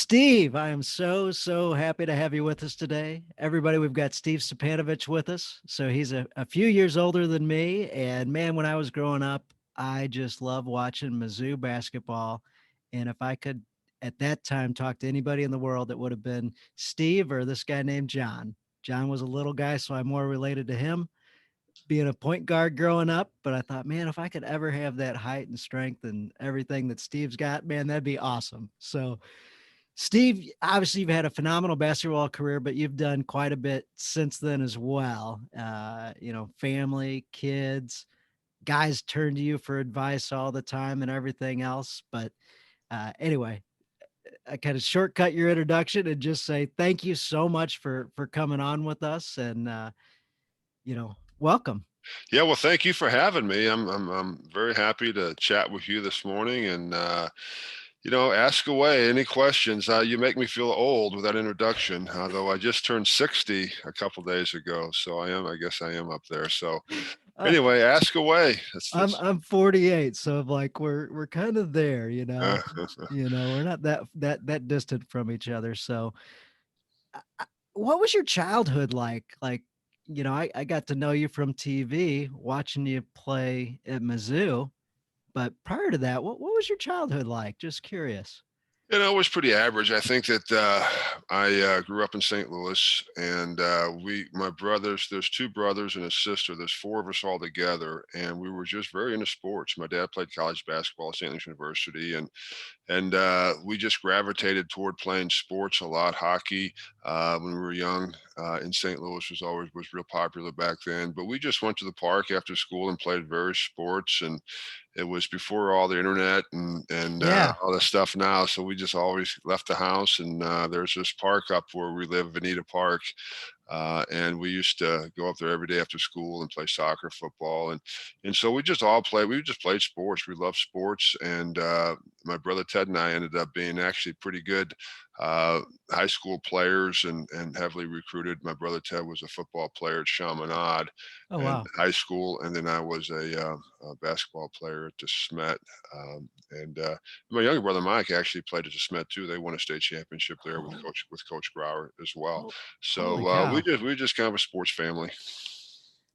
Steve, I am so happy to have you with us today. Everybody, we've got Steve Stipanovich with us. So he's a few years older than me. And man, when I was growing up, I just love watching Mizzou basketball. And if I could at that time talk to anybody in the world, it would have been Steve or this guy named John. John was a little guy, so I'm more related to him being a point guard growing up. But I thought, man, if I could ever have that height and strength and everything that Steve's got, man, that'd be awesome. So Steve, obviously, you've had a phenomenal basketball career, but you've done quite a bit since then as well. Family, kids, guys turn to you for advice all the time and everything else. But anyway, I kind of shortcut your introduction and just say thank you so much for coming on with us and welcome. Yeah, well, thank you for having me. I'm very happy to chat with you this morning, and ask away any questions. You make me feel old with that introduction, although I just turned 60 a couple days ago, so I guess I am up there. So Uh, anyway, ask away. I'm 48, so like we're kind of there, Uh, we're not that distant from each other. So what was your childhood like? Like, I got to know you from TV, watching you play at Mizzou. But prior to that, what was your childhood like? Just curious. It was pretty average. I think that I grew up in St. Louis, and my brothers, there's two brothers and a sister. There's four of us all together, and we were just very into sports. My dad played college basketball at St. Louis University, and we just gravitated toward playing sports a lot. Hockey when we were young in St. Louis was real popular back then. But we just went to the park after school and played various sports, and it was before all the internet and Yeah. all this stuff now. So we just always left the house, and there's this park up where we live, Veneta Park, and we used to go up there every day after school and play soccer, football, and so we just all played. We just played sports. We loved sports, and my brother Ted and I ended up being actually pretty good uh, high school players and heavily recruited. My brother Ted was a football player at Chaminade Oh and wow. high school, and then I was a basketball player at the Smet. And my younger brother Mike actually played at the Smet too. They won a state championship there with Oh, Coach Grauer as well. holy So cow. we just kind of a sports family.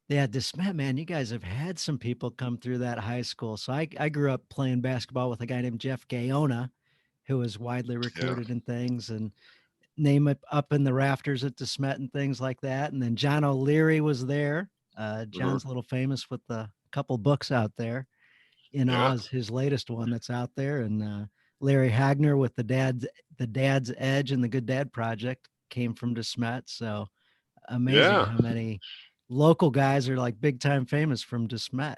Yeah, Desmet, man, you guys have had some people come through that high school. So I grew up playing basketball with a guy named Jeff Gayona, who was widely Yeah. recruited and things, and name it up in the rafters at Desmet and things like that. And then John O'Leary was there. Uh-huh. John's a little famous with the couple books out there. In Yeah. Oz, his latest one that's out there, and Larry Hagner with the Dad's Edge and the Good Dad Project came from DeSmet. So amazing Yeah. how many local guys are like big time famous from DeSmet.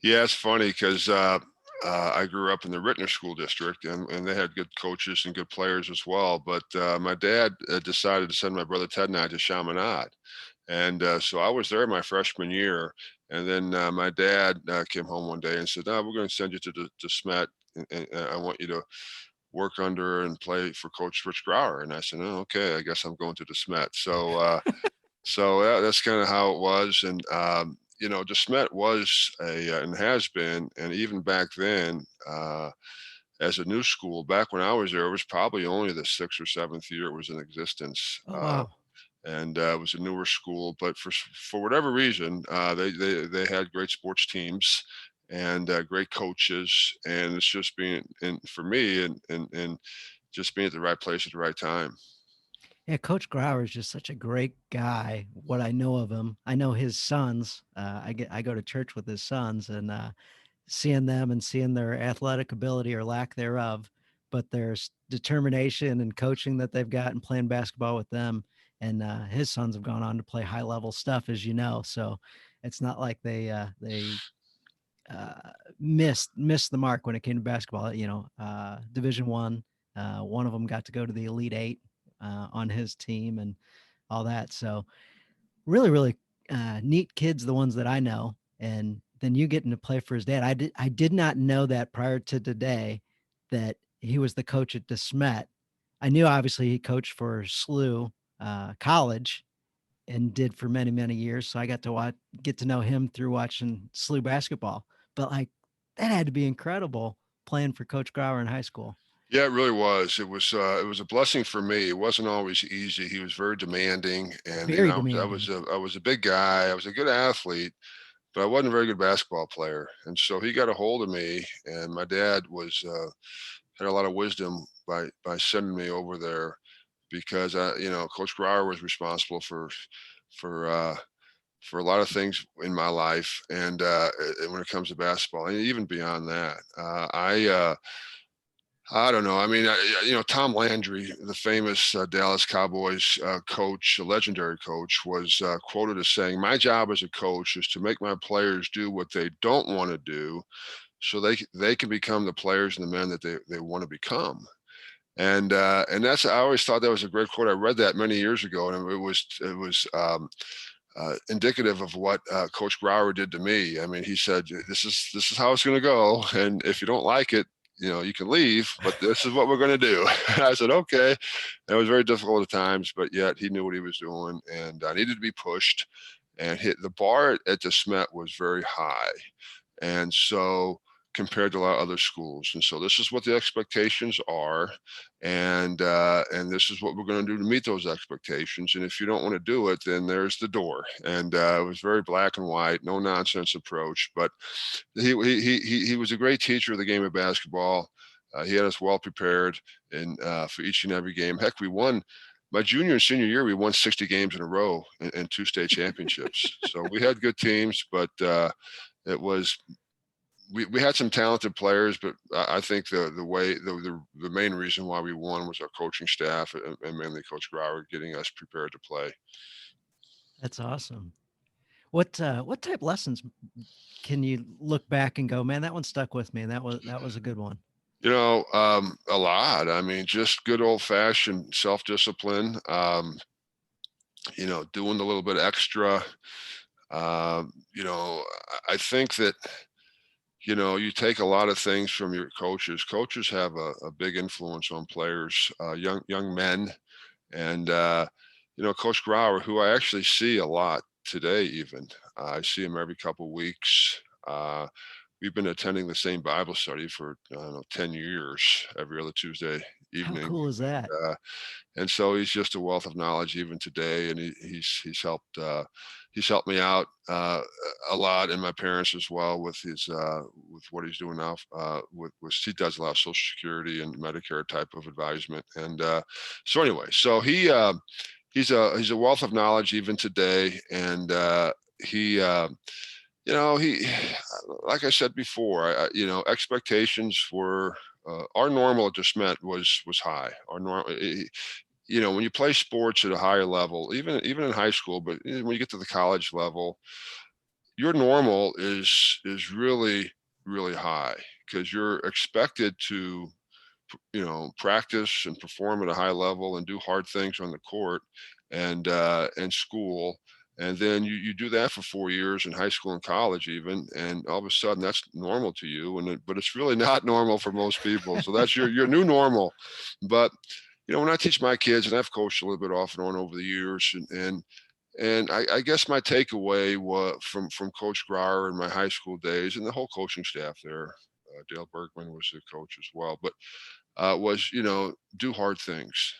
Yeah. It's funny because I grew up in the Rittner School District, and they had good coaches and good players as well. But my dad decided to send my brother Ted and I to Chaminade. And so I was there my freshman year. And then my dad came home one day and said, "No, we're going to send you to Smet, and I want you to work under and play for Coach Rich Grauer." And I said, "Oh, okay, I guess I'm going to the Smet." So that's kind of how it was. And De Smet was and has been, and even back then, as a new school, back when I was there, it was probably only the sixth or seventh year it was in existence. Oh wow. And it was a newer school, but for whatever reason, they had great sports teams and great coaches, and it's just being and for me and just being at the right place at the right time. Yeah, Coach Grauer is just such a great guy. What I know of him, I know his sons. I go to church with his sons, and seeing them and seeing their athletic ability or lack thereof, but their determination and coaching that they've got and playing basketball with them. And his sons have gone on to play high level stuff, as you know. So it's not like they uh, missed the mark when it came to basketball. Division One. One of them got to go to the Elite Eight on his team and all that. So really neat kids, the ones that I know. And then you getting to play for his dad. I did not know that prior to today that he was the coach at DeSmet. I knew obviously he coached for SLU College and did for many years. So I got to get to know him through watching SLU basketball. But like that had to be incredible playing for Coach Grauer in high school. Yeah, it really was. It was a blessing for me. It wasn't always easy. He was very demanding, and Very I demanding. was I was a big guy. I was a good athlete, but I wasn't a very good basketball player. And so he got a hold of me, and my dad was had a lot of wisdom by sending me over there because Coach Grower was responsible for for a lot of things in my life, and when it comes to basketball, and even beyond that, I don't know. I mean, Tom Landry, the famous Dallas Cowboys coach, a legendary coach, was quoted as saying, "My job as a coach is to make my players do what they don't want to do, so they can become the players and the men that they want to become." And that's I always thought that was a great quote. I read that many years ago, and it was indicative of what Coach Brower did to me. I mean, he said, this is how it's going to go, and if you don't like it, you can leave, but this is what we're going to do." And I said, okay. And it was very difficult at times, but yet he knew what he was doing, and I needed to be pushed. And hit the bar at the Smet was very high, and so compared to a lot of other schools. And so this is what the expectations are, and this is what we're going to do to meet those expectations. And if you don't want to do it, then there's the door. And it was very black and white, no nonsense approach. But he was a great teacher of the game of basketball. He had us well prepared for each and every game. Heck, we won my junior and senior year. We won 60 games in a row and two state championships. So we had good teams, but it was we had some talented players, but I think the main reason why we won was our coaching staff, and mainly Coach Grauer getting us prepared to play. That's awesome. What type lessons can you look back and go, man, that one stuck with me, and that was a good one. A lot. I mean, just good old fashioned self discipline. Doing a little bit extra. I think that you take a lot of things from your coaches. Coaches have a big influence on players, young men, and Coach Grauer, who I actually see a lot today. Even I see him every couple of weeks. We've been attending the same Bible study for I don't know 10 years, every other Tuesday How evening. cool is that? And so he's just a wealth of knowledge even today, and he's helped me out a lot, and my parents as well with his with what he's doing now. With he does a lot of Social Security and Medicare type of advisement, and so anyway, so he's a wealth of knowledge even today, and he. He, like I said before, expectations were our normal at Desmet was high. Our normal, when you play sports at a higher level, even in high school, but when you get to the college level, your normal is really really high because you're expected to practice and perform at a high level and do hard things on the court and school. And then you do that for 4 years in high school and college even, and all of a sudden that's normal to you, but it's really not normal for most people. So that's your new normal. But when I teach my kids, and I've coached a little bit off and on over the years, and I guess my takeaway from Coach Grauer in my high school days and the whole coaching staff there, Dale Bergman was the coach as well, but was do hard things,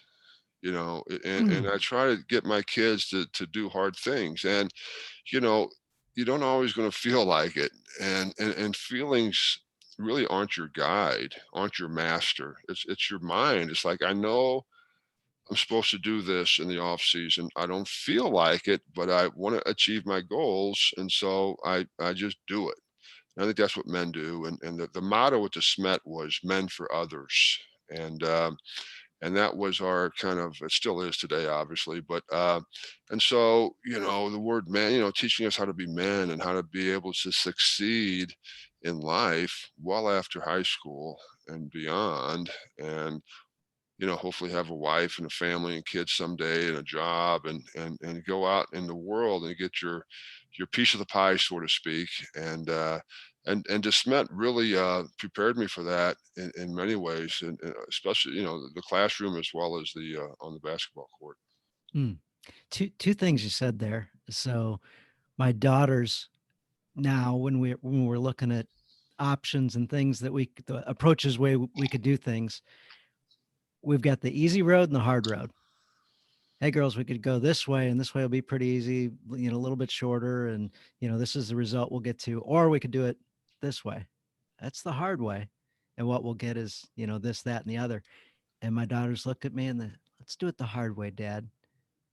and Mm, I try to get my kids to do hard things, and you know you don't always going to feel like it, and feelings really aren't your guide, aren't your master. It's your mind. It's like, I know I'm supposed to do this in the off season. I don't feel like it, but I want to achieve my goals, and so I just do it. And I think that's what men do. And the motto at the Smet was "Men for Others," and that was our kind of, it still is today obviously, but and so the word man, teaching us how to be men and how to be able to succeed in life well after high school and beyond, and hopefully have a wife and a family and kids someday and a job, and go out in the world and get your piece of the pie, so to speak. And Desmet really prepared me for that in many ways, and especially the classroom as well as the on the basketball court. mm. Two things you said there. So my daughters now, when we're looking at options and things that the approaches way we could do things, we've got the easy road and the hard road. Hey girls, we could go this way and this way will be pretty easy, a little bit shorter. And, this is the result we'll get to, or we could do it this way. That's the hard way. And what we'll get is, this, that, and the other. And my daughters looked at me and let's do it the hard way, Dad.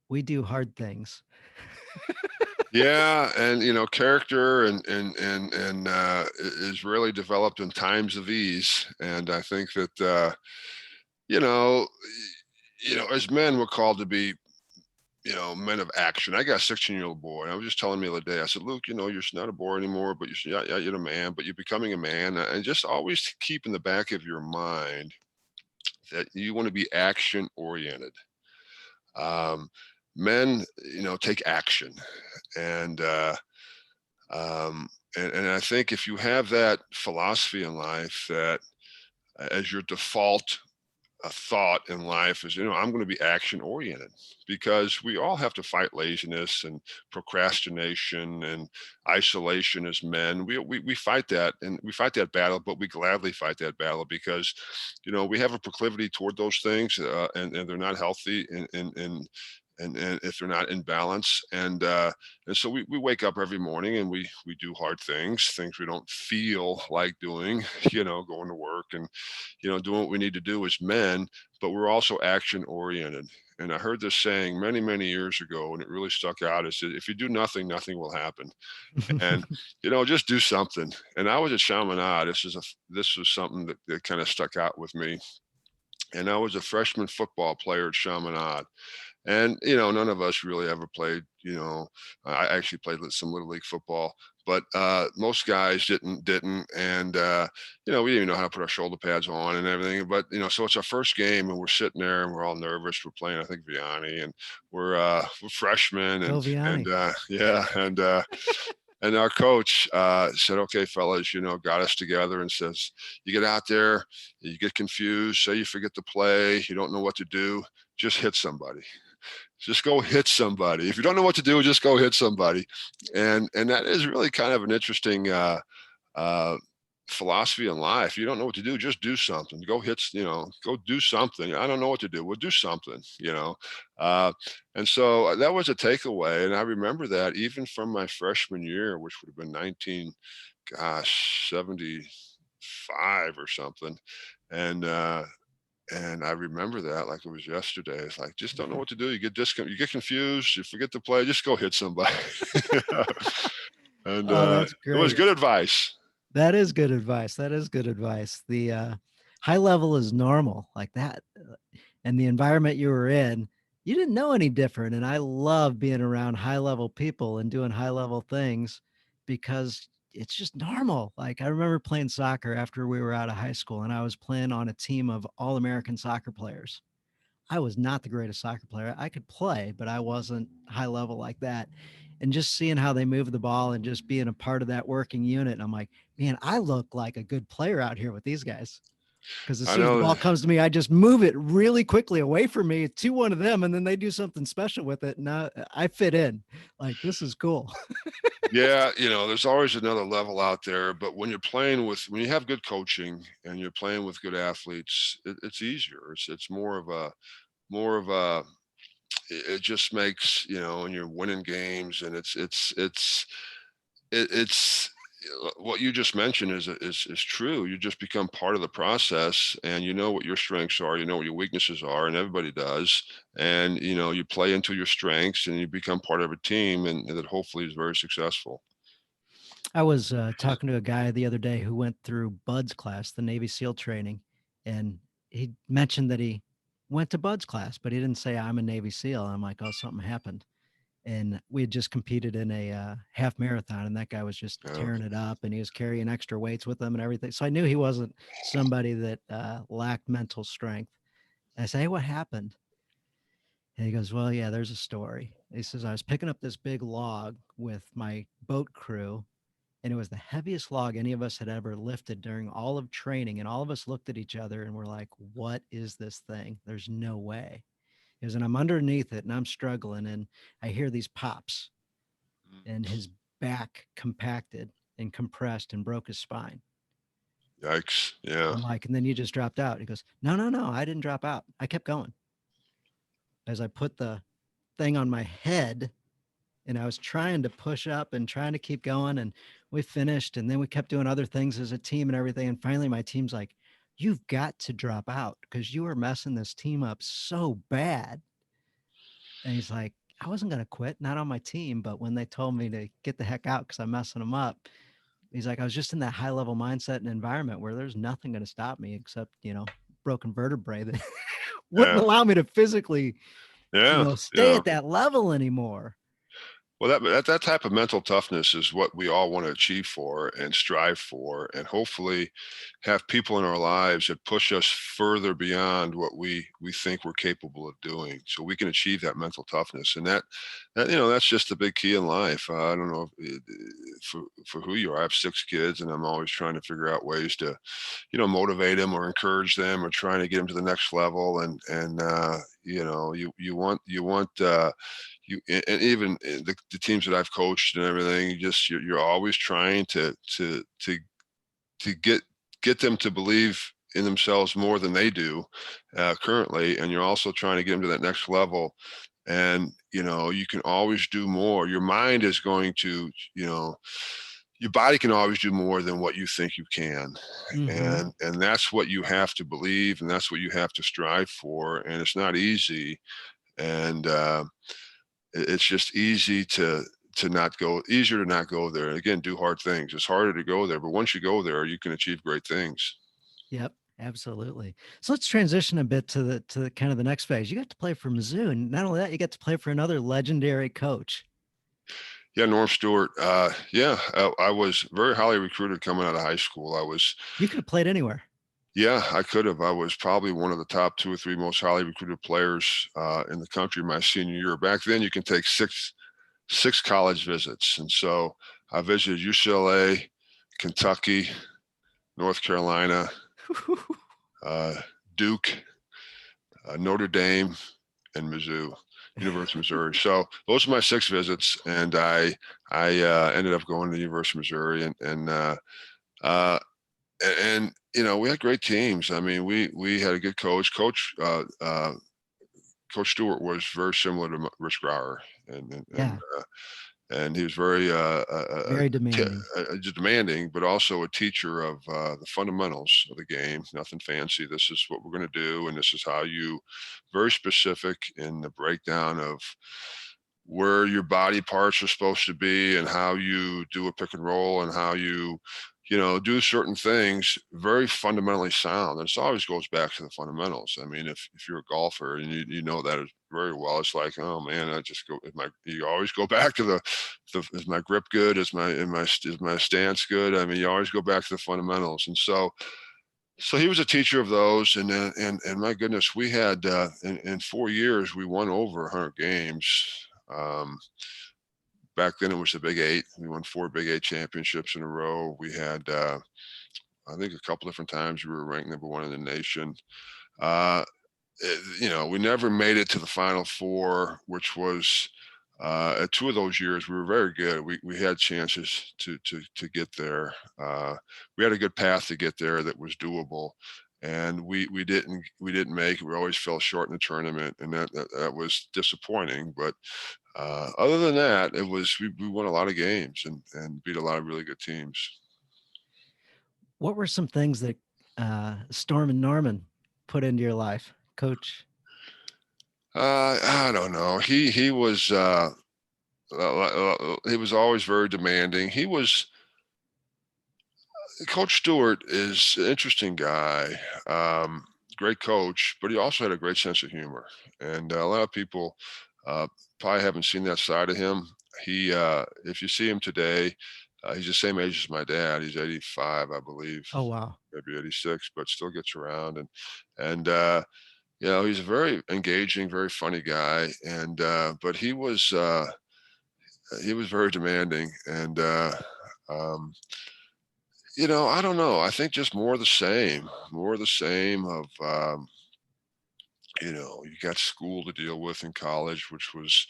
We do hard things. Yeah, and character and is really developed in times of ease, and I think that you know, as men, we're called to be men of action. I got a 16-year-old boy. And I was just telling me the other day. I said, Luke, you're not a boy anymore, but yeah, you're a man, but you're becoming a man, and just always keep in the back of your mind that you want to be action oriented. Um, Men, take action, and um, and I think if you have that philosophy in life, that as your default a thought in life is, I'm going to be action oriented, because we all have to fight laziness and procrastination and isolation as men. We fight that, and we fight that battle, but we gladly fight that battle because, we have a proclivity toward those things, and they're not healthy, and if they're not in balance, and so we wake up every morning and we do hard things we don't feel like doing, going to work and doing what we need to do as men, but we're also action oriented. And I heard this saying many, many years ago, and it really stuck out. Is that if you do nothing, nothing will happen. And just do something. And I was at Chaminade. This was something that kind of stuck out with me. And I was a freshman football player at Chaminade. And none of us really ever played. I actually played some little league football, but most guys didn't, and we didn't even know how to put our shoulder pads on and everything. But so it's our first game, and we're sitting there, and we're all nervous. We're playing, I think, Vianney, and we're freshmen, Go and Vianney. yeah, and our coach said, "Okay, fellas, got us together and says, you get out there, you get confused, say you forget the play, you don't know what to do, just hit somebody." Just go hit somebody. If you don't know what to do, just go hit somebody. And that is really kind of an interesting uh, philosophy in life. You don't know what to do, just do something. Go hit, go do something. I don't know what to do. Well, do something. Uh, and so that was a takeaway. And I remember that even from my freshman year, which would have been 75 or something. And and I remember that like it was yesterday. It's like, just don't know what to do. You get confused. You forget to play. Just go hit somebody. And Oh, that's it was great. good advice. That is good advice. That is good advice. The high level is normal, like that. And the environment you were in, you didn't know any different. And I love being around high level people and doing high level things because it's just normal. Like I remember playing soccer after we were out of high school, and I was playing on a team of all American soccer players. I was not the greatest soccer player. I could play, but I wasn't high level like that. And just seeing how they move the ball and just being a part of that working unit, and I'm like, man, I look like a good player out here with these guys. Because as I soon as the know. ball comes to me, I just move it really quickly away from me to one of them, and then they do something special with it. And I fit in. Like, this is cool. Yeah, there's always another level out there, but when you have good coaching and you're playing with good athletes, it's easier. It's more of a it just makes, and you're winning games, and it's what you just mentioned is true. You just become part of the process, and you know what your strengths are, you know what your weaknesses are, and everybody does. And you play into your strengths, and you become part of a team, and that hopefully is very successful. I was talking to a guy the other day who went through Bud's class, the Navy SEAL training, and he mentioned that he went to Bud's class, but he didn't say I'm a Navy SEAL. I'm like, oh, something happened. And we had just competed in a half marathon, and that guy was just Uh, tearing it up, and he was carrying extra weights with him and everything. So I knew he wasn't somebody that lacked mental strength. And I say, hey, what happened? And he goes, well, yeah, there's a story. He says, I was picking up this big log with my boat crew, and it was the heaviest log any of us had ever lifted during all of training. And all of us looked at each other and were like, what is this thing? There's no way. He goes, and I'm underneath it and I'm struggling, and I hear these pops, and his back compacted and compressed and broke his spine. Yikes. Yeah. I'm like, and then you just dropped out. He goes, no, no, no, I didn't drop out. I kept going as I put the thing on my head and I was trying to push up and trying to keep going. And we finished. And then we kept doing other things as a team and everything. And finally, my team's like, you've got to drop out because you were messing this team up so bad. And he's like, I wasn't going to quit, not on my team. But when they told me to get the heck out because I'm messing them up, he's like, I was just in that high level mindset and environment where there's nothing going to stop me except, broken vertebrae that wouldn't Yeah. allow me to physically, Yeah. stay Yeah. at that level anymore. Well, that type of mental toughness is what we all want to achieve for and strive for, and hopefully have people in our lives that push us further beyond what we think we're capable of doing, so we can achieve that mental toughness. And that's just the big key in life. I don't know for who you are. I have 6 kids, and I'm always trying to figure out ways to motivate them or encourage them or trying to get them to the next level. And even the teams that I've coached and everything, you're always trying to get them to believe in themselves more than they do currently, and you're also trying to get them to that next level. And you can always do more. Your mind is going to, your body can always do more than what you think you can, Mm-hmm. and that's what you have to believe, and that's what you have to strive for. And it's not easy, and it's just easier to not go there. And again, do hard things. It's harder to go there, but once you go there, you can achieve great things. Yep, absolutely. So let's transition a bit to the kind of the next phase. You got to play for Mizzou, and not only that, you got to play for another legendary coach. Yeah, Norm Stewart. Yeah, I was very highly recruited coming out of high school. You could have played anywhere. Yeah, I could have. I was probably one of the top 2 or 3 most highly recruited players in the country my senior year. Back then, you can take six college visits, and so I visited UCLA, Kentucky, North Carolina, uh, Duke, Notre Dame, and Mizzou, University of Missouri. So those are my 6 visits, and I ended up going to the University of Missouri, uh, we had great teams. I mean, we had a good coach. Coach Stewart was very similar to Rich Grauer, and and and, Yeah, uh, and he was very very demanding. demanding, but also a teacher of the fundamentals of the game. Nothing fancy. This is what we're going to do, and this is how you. Very specific in the breakdown of where your body parts are supposed to be and how you do a pick and roll and how you do certain things. Very fundamentally sound. And it always goes back to the fundamentals. I mean, if you're a golfer and you know that very well, it's like, oh man, I just go. You always go back to the is my grip good? Is my stance good? I mean, you always go back to the fundamentals. And so he was a teacher of those, and my goodness, we had in 4 years we won over 100 games. Um, Back then it was the Big Eight. We won 4 Big 8 championships in a row. We had, I think, a couple different times we were ranked number 1 in the nation. Uh, we never made it to the Final Four, which was at 2 of those years we were very good. We had chances to get there. We had a good path to get there that was doable, and we didn't make it. We always fell short in the tournament, and that was disappointing. But other than that, we won a lot of games and beat a lot of really good teams. What were some things that Storm and Norman put into your life, Coach? I don't know. He was always very demanding. Coach Stewart is an interesting guy, great coach, but he also had a great sense of humor. And a lot of people uh, probably haven't seen that side of him. If you see him today, he's the same age as my dad. He's 85, I believe, Oh wow, maybe 86, but still gets around. And he's a very engaging, very funny guy. But he was very demanding. Um, I don't know. I think just more of the same of, you got school to deal with in college, which was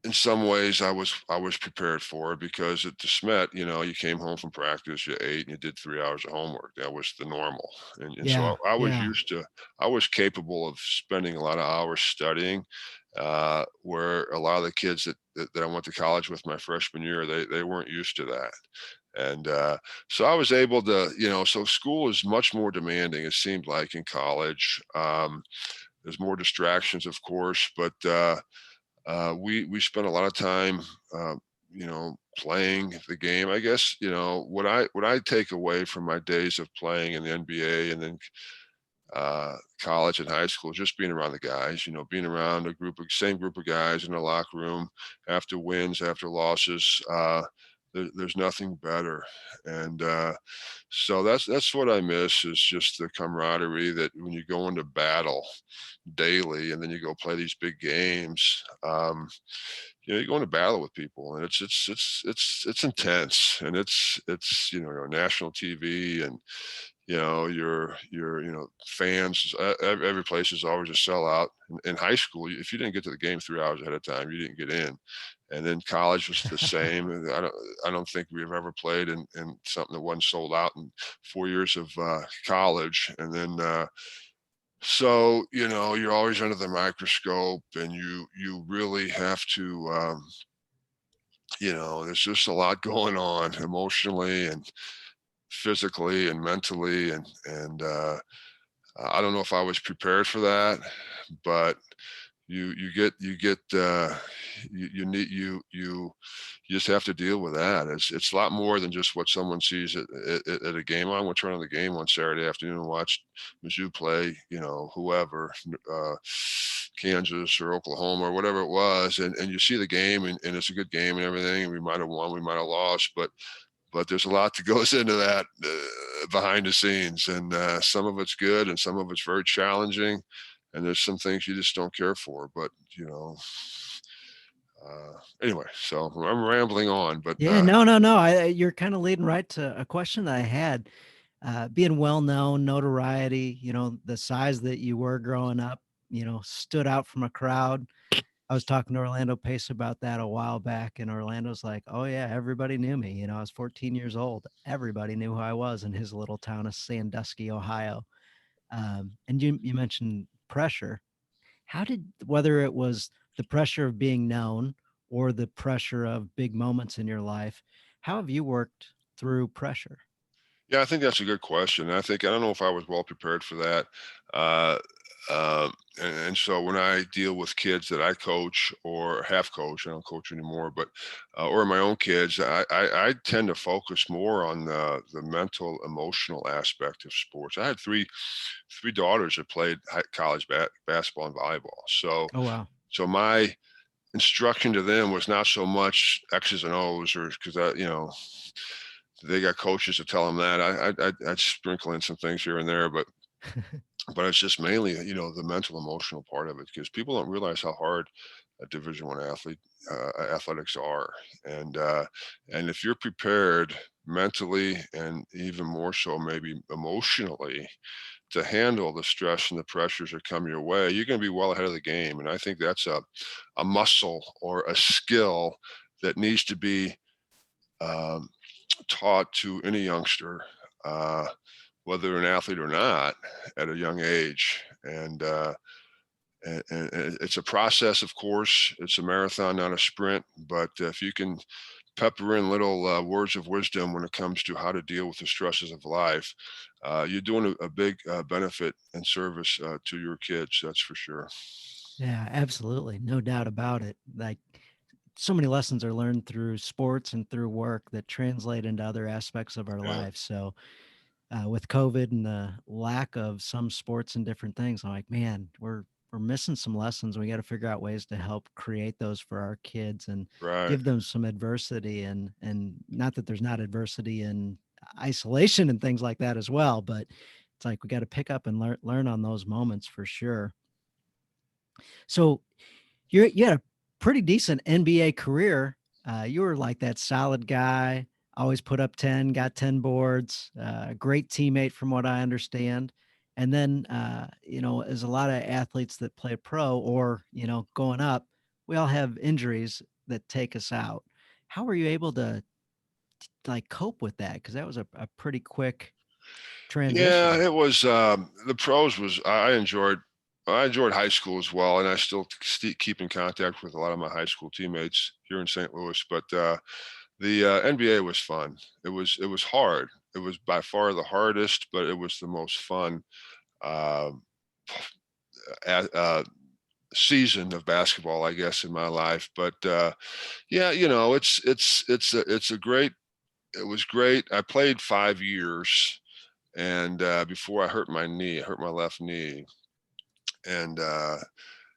in some ways I was prepared for it because at the Smet, you came home from practice, you ate, and you did 3 hours of homework. That was the normal, and so Yeah, I was yeah. used to, I was capable of spending a lot of hours studying. Where a lot of the kids that I went to college with my freshman year, they weren't used to that. And so I was able to, so school is much more demanding, it seemed like, in college. There's more distractions, of course, but we spent a lot of time, uh, playing the game. I guess what I take away from my days of playing in the NBA and then college and high school, just being around the guys. Being around a same group of guys in the locker room after wins, after losses. There's nothing better, and so that's what I miss is just the camaraderie that when you go into battle daily and then you go play these big games. You go into battle with people, and it's intense, and it's you're on national TV, and your fans. Every place is always a sellout. In high school, if you didn't get to the game 3 hours ahead of time, you didn't get in. And then college was the same. And I don't think we've ever played in something that wasn't sold out in 4 years of college. And then so you're always under the microscope, and you really have to. There's just a lot going on emotionally and physically and mentally, and I don't know if I was prepared for that, but you need you just have to deal with that. It's a lot more than just what someone sees at a game. I went turn on the game one Saturday afternoon and watched Mizzou play, whoever, Kansas or Oklahoma or whatever it was, and you see the game, and it's a good game and everything, and we might have won, we might have lost, but there's a lot that goes into that behind the scenes, and some of it's good, and some of it's very challenging, and there's some things you just don't care for. But anyway, so I'm rambling on, but Yeah, no, no, no. You're kind of leading right to a question that I had. Being well known, notoriety, the size that you were growing up, stood out from a crowd. I was talking to Orlando Pace about that a while back, and Orlando's like, "Oh yeah, everybody knew me." I was 14 years old. Everybody knew who I was in his little town of Sandusky, Ohio. And you mentioned pressure. How did whether it was the pressure of being known or the pressure of big moments in your life, how have you worked through pressure? yeah, I think that's a good question. I don't know if I was well prepared for that. Uh, and so when I deal with kids that I coach or have coached, I don't coach anymore, but or my own kids, I tend to focus more on the mental, emotional aspect of sports. I had three daughters that played college basketball and volleyball, Oh, wow. so my instruction to them was not so much X's and O's, or because they got coaches to tell them that. I'd sprinkle in some things here and there, but it's just mainly the mental emotional part of it, because people don't realize how hard a Division 1 athletics are, and if you're prepared mentally and even more so maybe emotionally to handle the stress and the pressures that come your way, you're going to be well ahead of the game. And I think that's a muscle or a skill that needs to be um, taught to any youngster, uh, whether an athlete or not, at a young age. And it's a process, of course. It's a marathon, not a sprint. But if you can pepper in little words of wisdom when it comes to how to deal with the stresses of life, you're doing a big benefit and service to your kids. That's for sure. Yeah, absolutely. No doubt about it. Like, so many lessons are learned through sports and through work that translate into other aspects of our Yeah. lives. So, with COVID and the lack of some sports and different things, I'm like, man, we're missing some lessons. We got to figure out ways to help create those for our kids and Right. give them some adversity. And not that there's not adversity in isolation and things like that as well, but it's like we got to pick up and learn on those moments for sure. So you had a pretty decent NBA career. You were like that solid guy, always put up 10, got 10 boards, great teammate from what I understand. And then, as a lot of athletes that play pro or, going up, we all have injuries. that take us out. How were you able to like cope with that? Because that was a pretty quick Yeah, transition. it was, the pros was I enjoyed high school as well, and I still keep in contact with a lot of my high school teammates here in St. Louis, but, the, NBA was fun. It was hard. It was by far the hardest, but it was the most fun, um, at season of basketball, I guess, in my life. But yeah, it's a great. It was great. I played 5 years, and before I hurt my knee, I hurt my left knee, and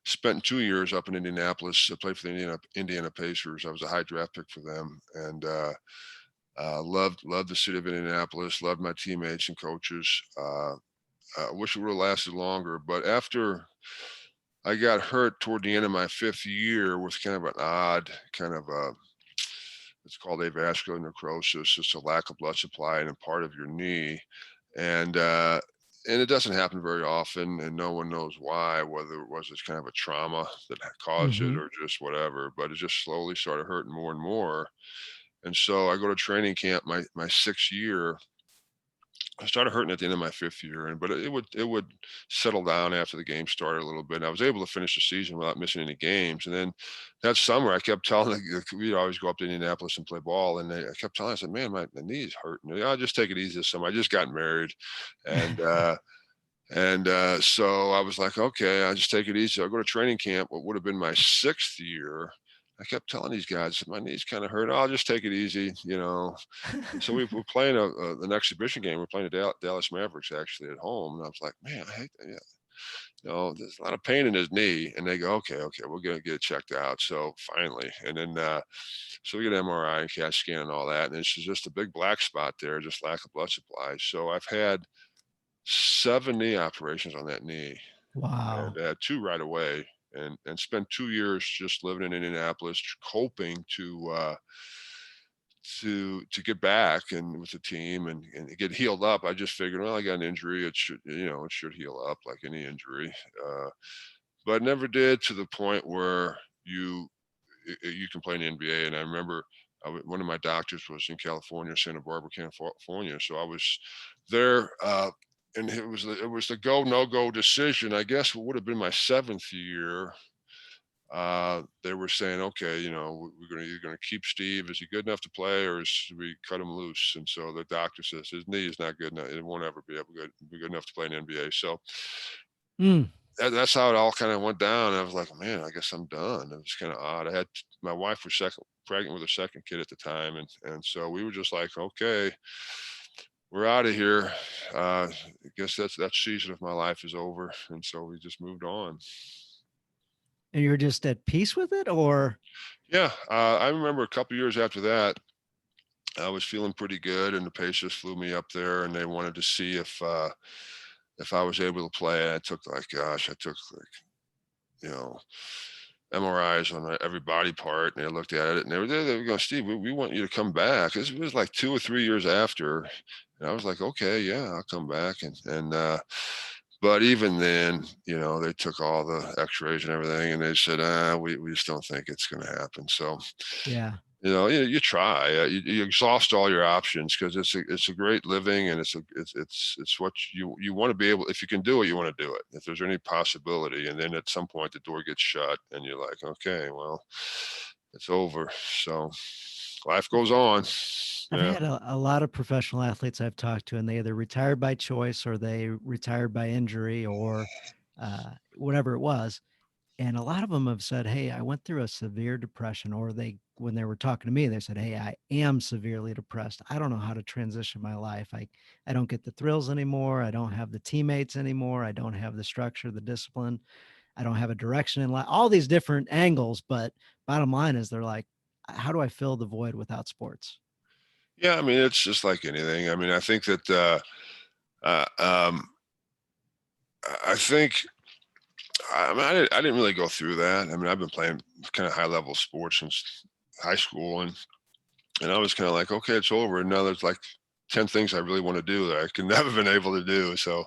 spent 2 years up in Indianapolis. I played for the Indiana Pacers. I was a high draft pick for them, and loved the city of Indianapolis. Loved my teammates and coaches. I wish it would have lasted longer, but after I got hurt toward the end of my 5th year with kind of an odd kind of it's called avascular necrosis. It's a lack of blood supply in a part of your knee, and uh, and it doesn't happen very often, and no one knows why. Whether it was just kind of a trauma that caused it, Hmm. or just whatever, but it just slowly started hurting more and more. And so I go to training camp my 6th year. I started hurting at the end of my 5th year, but it would settle down after the game started a little bit. And I was able to finish the season without missing any games. And then that summer, I kept telling we'd always go up to Indianapolis and play ball, and I kept telling, I said, "Man, my knee's hurting. I'll just take it easy this summer." I just got married, and so I was like, "Okay, I'll just take it easy." I'll go to training camp. What would have been my 6th year. I kept telling these guys, "My knee's kind of hurt. I'll just take it easy." And so we're playing an exhibition game. We're playing the Dallas Mavericks actually at home, and I was like, "Man, I hate that. Yeah, there's a lot of pain in his knee." And they go, "Okay, okay, we're gonna get it checked out." So finally, and then so we get MRI and CAT scan and all that, and it's just a big black spot there, just lack of blood supply. So I've had 7 knee operations on that knee, Wow. and two right away. And spent 2 years just living in Indianapolis, hoping to get back and with the team and get healed up. I just figured, well, I got an injury. It should heal up like any injury. But never did, to the point where you can play in the NBA. And I remember one of my doctors was in California, Santa Barbara, California. So I was there. And it was the go no go decision. I guess it would have been my 7th year. They were saying, okay, you're gonna keep Steve. Is he good enough to play, or should we cut him loose? And so the doctor says his knee is not good enough. It won't ever be good enough to play in the NBA. So Mm. that's how it all kind of went down. I was like, man, I guess I'm done. It was kind of odd. My wife was second pregnant with her second kid at the time, and so we were just like, okay, we're out of here. I guess that season of my life is over, and so we just moved on. And you're just at peace with it, or Yeah, I remember a couple years after that, I was feeling pretty good, and the Pacers flew me up there, and they wanted to see if I was able to play. I took like you know MRIs on every body part, and they looked at it, and they were going, Steve, we want you to come back. This was like 2 or 3 years after, and I was like, okay, yeah, I'll come back, and but even then, they took all the X-rays and everything, and they said, we just don't think it's going to happen. So yeah. you try, you exhaust all your options, because it's a great living, and it's what you want to be able. If you can do it, you want to do it. If there's any possibility, and then at some point the door gets shut, and you're like, okay, well, it's over. So life goes on. I've Yeah. had a lot of professional athletes I've talked to, and they either retired by choice or they retired by injury or whatever it was. And a lot of them have said, "Hey, I went through a severe depression," or when they were talking to me, they said, "Hey, I am severely depressed. I don't know how to transition my life. I don't get the thrills anymore. I don't have the teammates anymore. I don't have the structure, the discipline. I don't have a direction in life." All these different angles, but bottom line is they're like, "How do I fill the void without sports?" Yeah, I mean, it's just like anything. I mean, I think that uh, um, I think I didn't really go through that. I mean, I've been playing kind of high level sports since high school, and I was kind of like, okay, it's over. And now there's like 10 things I really want to do that I can never been able to do. So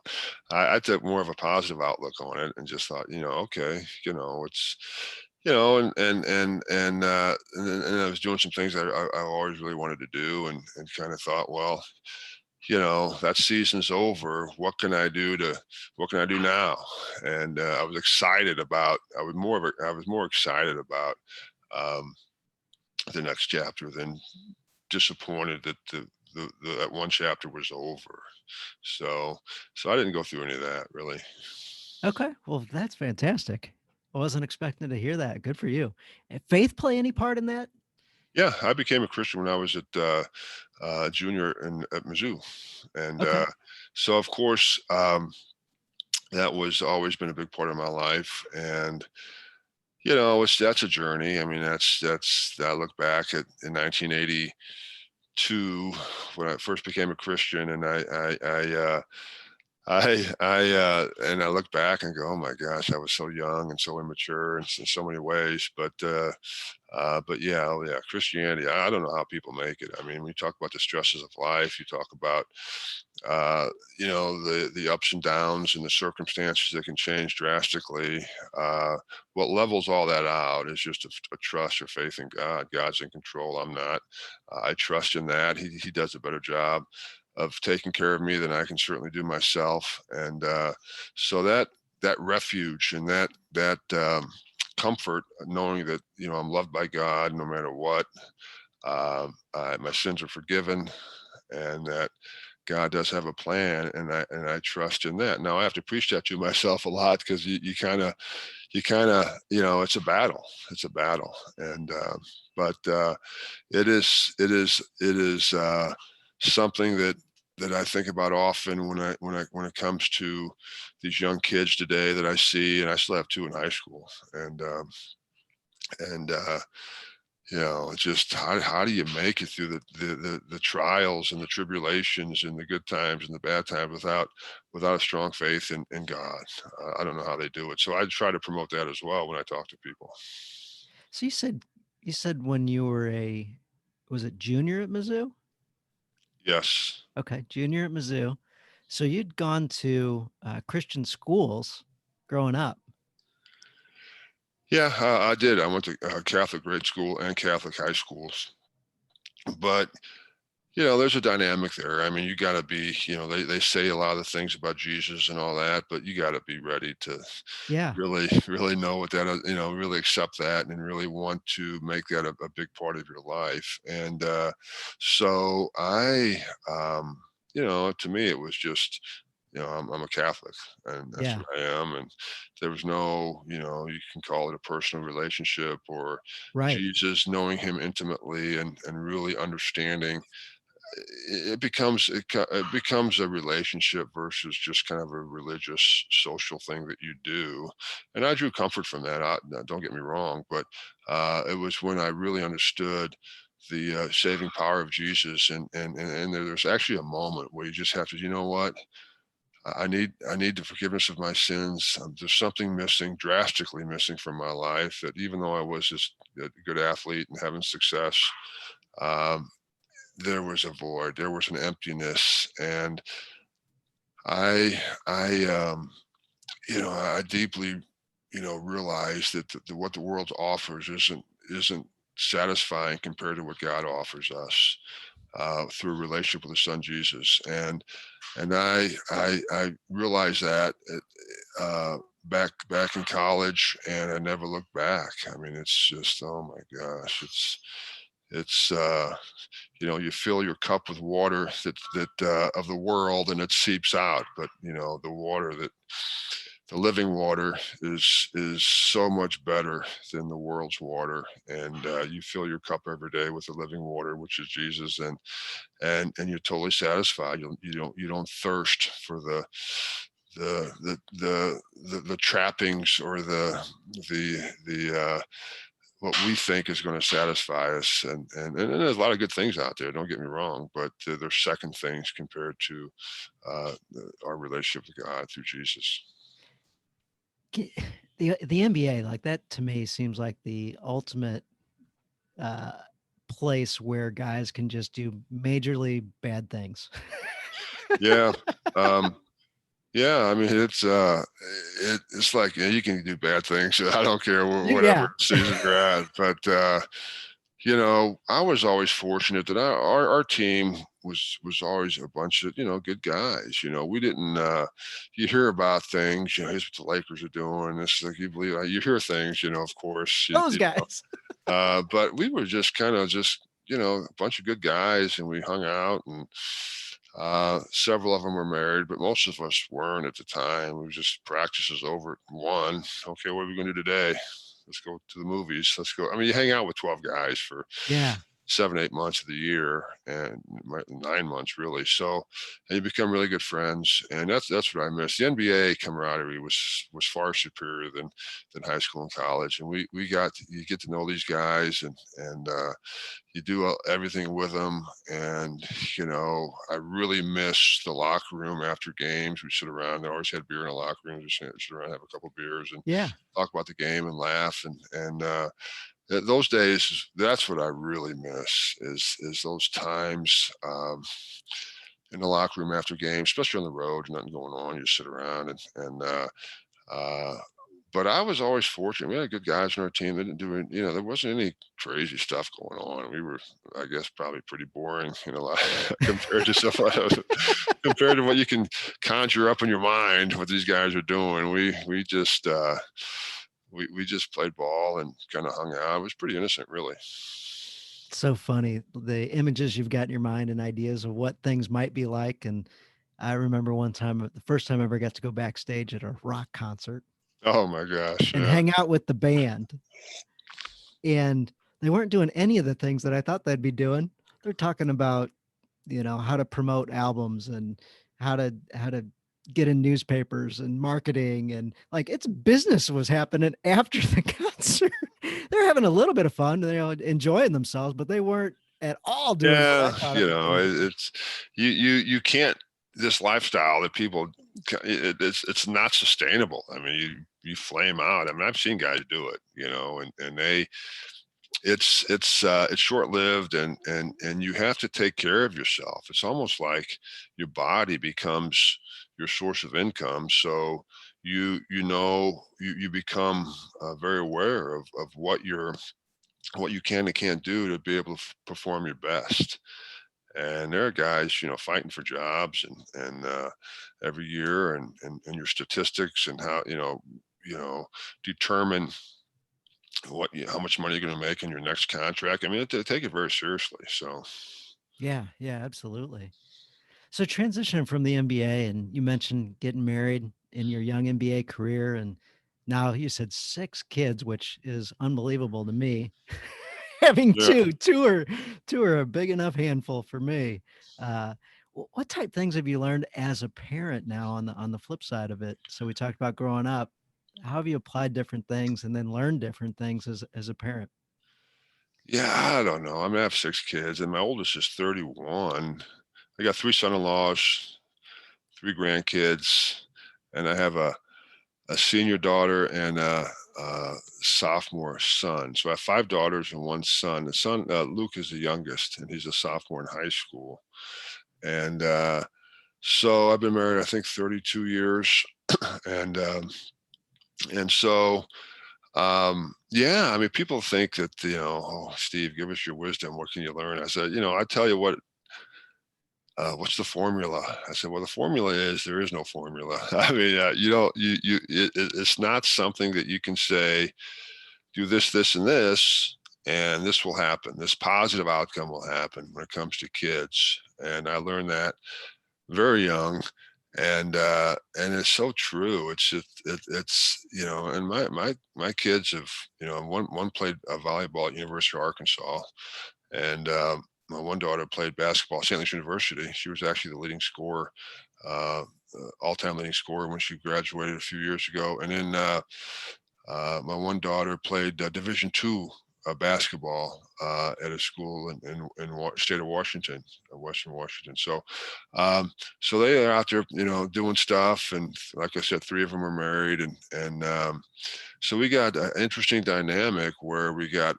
I took more of a positive outlook on it, and just thought, okay, it's and I was doing some things that I always really wanted to do, and kind of thought, well, that season's over. What can I do now? And I was excited about. I was more excited about um, the next chapter than disappointed that that one chapter was over. So, so I didn't go through any of that really. Okay, well, that's fantastic. I wasn't expecting to hear that. Good for you. Faith play any part in that? Yeah, I became a Christian when I was at junior at Mizzou, and Okay. so of course that was always been a big part of my life. And that's a journey. I mean, that's I look back at in 1982 when I first became a Christian, and and I look back and go, oh my gosh, I was so young and so immature in so many ways. But yeah, oh yeah, Christianity. I don't know how people make it. I mean, when you talk about the stresses of life, you talk about the ups and downs and the circumstances that can change drastically. Uh, what levels all that out is just a trust or faith in God. God's in control. I'm not. I trust in that. He does a better job of taking care of me than I can certainly do myself. And so that refuge and that comfort, knowing that I'm loved by God no matter what. My sins are forgiven, and that God does have a plan, and I trust in that. Now I have to preach that to myself a lot because it's a battle. It's a battle, and but it is something that I think about often when it comes to these young kids today that I see, and I still have two in high school, and it's just how do you make it through the trials and the tribulations and the good times and the bad times without a strong faith in God? I don't know how they do it. So I try to promote that as well when I talk to people. So you said when you were a was it junior at Mizzou? Yes. Okay, junior at Mizzou. So you'd gone to Christian schools growing up. Yeah, I did. I went to Catholic grade school and Catholic high schools. But there's a dynamic there. I mean, you got to be, they say a lot of things about Jesus and all that, but you got to be ready to Yeah, really, really know what that, really accept that and really want to make that a big part of your life. And so to me, it was just, I'm a Catholic, and that's yeah, what I am. And there was no, you can call it a personal relationship or right. Jesus, knowing him intimately and really understanding. It becomes a relationship versus just kind of a religious social thing that you do. And I drew comfort from that. Don't get me wrong, but it was when I really understood the saving power of Jesus, and there's actually a moment where you just have to, you know what, I need the forgiveness of my sins. There's something missing, drastically missing from my life, that even though I was this good athlete and having success, um, there was a void, there was an emptiness. And I deeply, realized that what the world offers isn't satisfying compared to what God offers us through a relationship with His Son Jesus. And I realized that back in college, and I never looked back. I mean, it's just, oh my gosh, it's you fill your cup with water that of the world, and it seeps out. But the living water is so much better than the world's water. And you fill your cup every day with the living water, which is Jesus. And you're totally satisfied. You don't thirst for the trappings or the what we think is going to satisfy us. And there's a lot of good things out there, don't get me wrong, but there's second things compared to our relationship with God through Jesus. G- the NBA, like that to me seems like the ultimate uh place where guys can just do majorly bad things. Yeah. um Yeah, I mean, it's like, you can do bad things. I don't care whatever Yeah, season you're at, but I was always fortunate that our team was always a bunch of good guys. We didn't. You hear about things. Here's what the Lakers are doing. This like you believe. You hear things. Of course. those guys. But we were just kind of just a bunch of good guys, and we hung out, and several of them were married, but most of us weren't at the time. We were just practices over at one. Okay, what are we going to do today? Let's go to the movies. Let's go. I mean, you hang out with 12 guys for Yeah, 7, 8 months of the year, and 9 months really. So, and you become really good friends, and that's what I miss. The NBA camaraderie was far superior than high school and college, and you get to know these guys, and you do everything with them. And I really miss the locker room after games. We sit around. They always had beer in the locker rooms. We sit around, have a couple of beers, and yeah. talk about the game and laugh. And those days, that's what I really miss is those times in the locker room after games, especially on the road. Nothing going on. You sit around and uh, but I was always fortunate. We had good guys on our team. They didn't do it. There wasn't any crazy stuff going on. We were, I guess, probably pretty boring, compared to compared to what you can conjure up in your mind. What these guys are doing, we just played ball and kind of hung out. It was pretty innocent, really. So funny, the images you've got in your mind and ideas of what things might be like, and I remember one time, the first time I ever got to go backstage at a rock concert Oh my gosh, and yeah, hang out with the band, and they weren't doing any of the things that I thought they'd be doing. They're talking about, how to promote albums and how to get in newspapers and marketing, and like it's business was happening after the concert. They're having a little bit of fun, enjoying themselves, but they weren't at all doing what I yeah. thought it was going to be. It's you can't this lifestyle that people it's not sustainable. I mean, you flame out. I mean, I've seen guys do it, and it's short lived, and you have to take care of yourself. It's almost like your body becomes your source of income. So you become very aware of what you can and can't do to be able to perform your best. And there are guys, fighting for jobs and every year, and your statistics, and how determine how much money you're going to make in your next contract. I mean, they take it very seriously. So Yeah, yeah, absolutely. So transitioning from the NBA, and you mentioned getting married in your young NBA career, and now you said 6 kids, which is unbelievable to me. Having yeah, 2 are a big enough handful for me. Uh, what type things have you learned as a parent now on the flip side of it? So we talked about growing up. How have you applied different things and then learned different things as a parent? yeah, I don't know. I mean, I have 6 kids, and my oldest is 31. I got 3 son-in-laws, 3 grandkids, and I have a senior daughter and a sophomore son. So I have 5 daughters and 1 son. The son, Luke, is the youngest, and he's a sophomore in high school. And so I've been married, I think, 32 years, and so yeah, I mean, people think that oh, Steve, give us your wisdom. What can you learn? I said, I tell you what. What's the formula? I said, well, the formula is there is no formula. I mean, you don't, it's not something that you can say, do this, this, and this, and this will happen. This positive outcome will happen when it comes to kids. And I learned that very young, and it's so true. It's and my kids have one played volleyball at University of Arkansas, and my one daughter played basketball at St. Louis University. She was actually the leading scorer, uh, all-time leading scorer when she graduated a few years ago. And then my one daughter played Division II basketball at a school in state of Washington, Western Washington. So they are out there, doing stuff. And like I said, 3 of them are married, and so we got an interesting dynamic where we got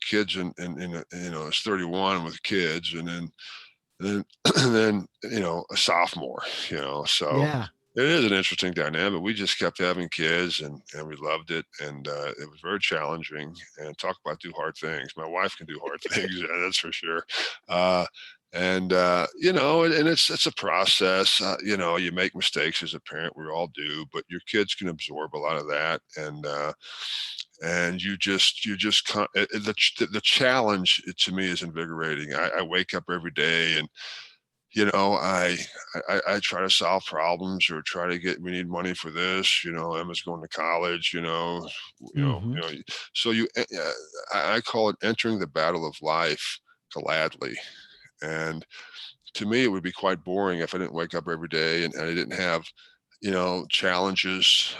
kids in it's 31 with kids, and then and then a sophomore. So Yeah. It is an interesting dynamic. We just kept having kids, and we loved it, and it was very challenging. And talk about do hard things. My wife can do hard things, yeah, that's for sure. Uh, and and it's a process. You make mistakes as a parent. We all do, but your kids can absorb a lot of that, and the challenge to me is invigorating. I wake up every day and you know, I, I try to solve problems or try to get. We need money for this. Emma's going to college. Hmm. So I call it entering the battle of life gladly. And to me, it would be quite boring if I didn't wake up every day and I didn't have, challenges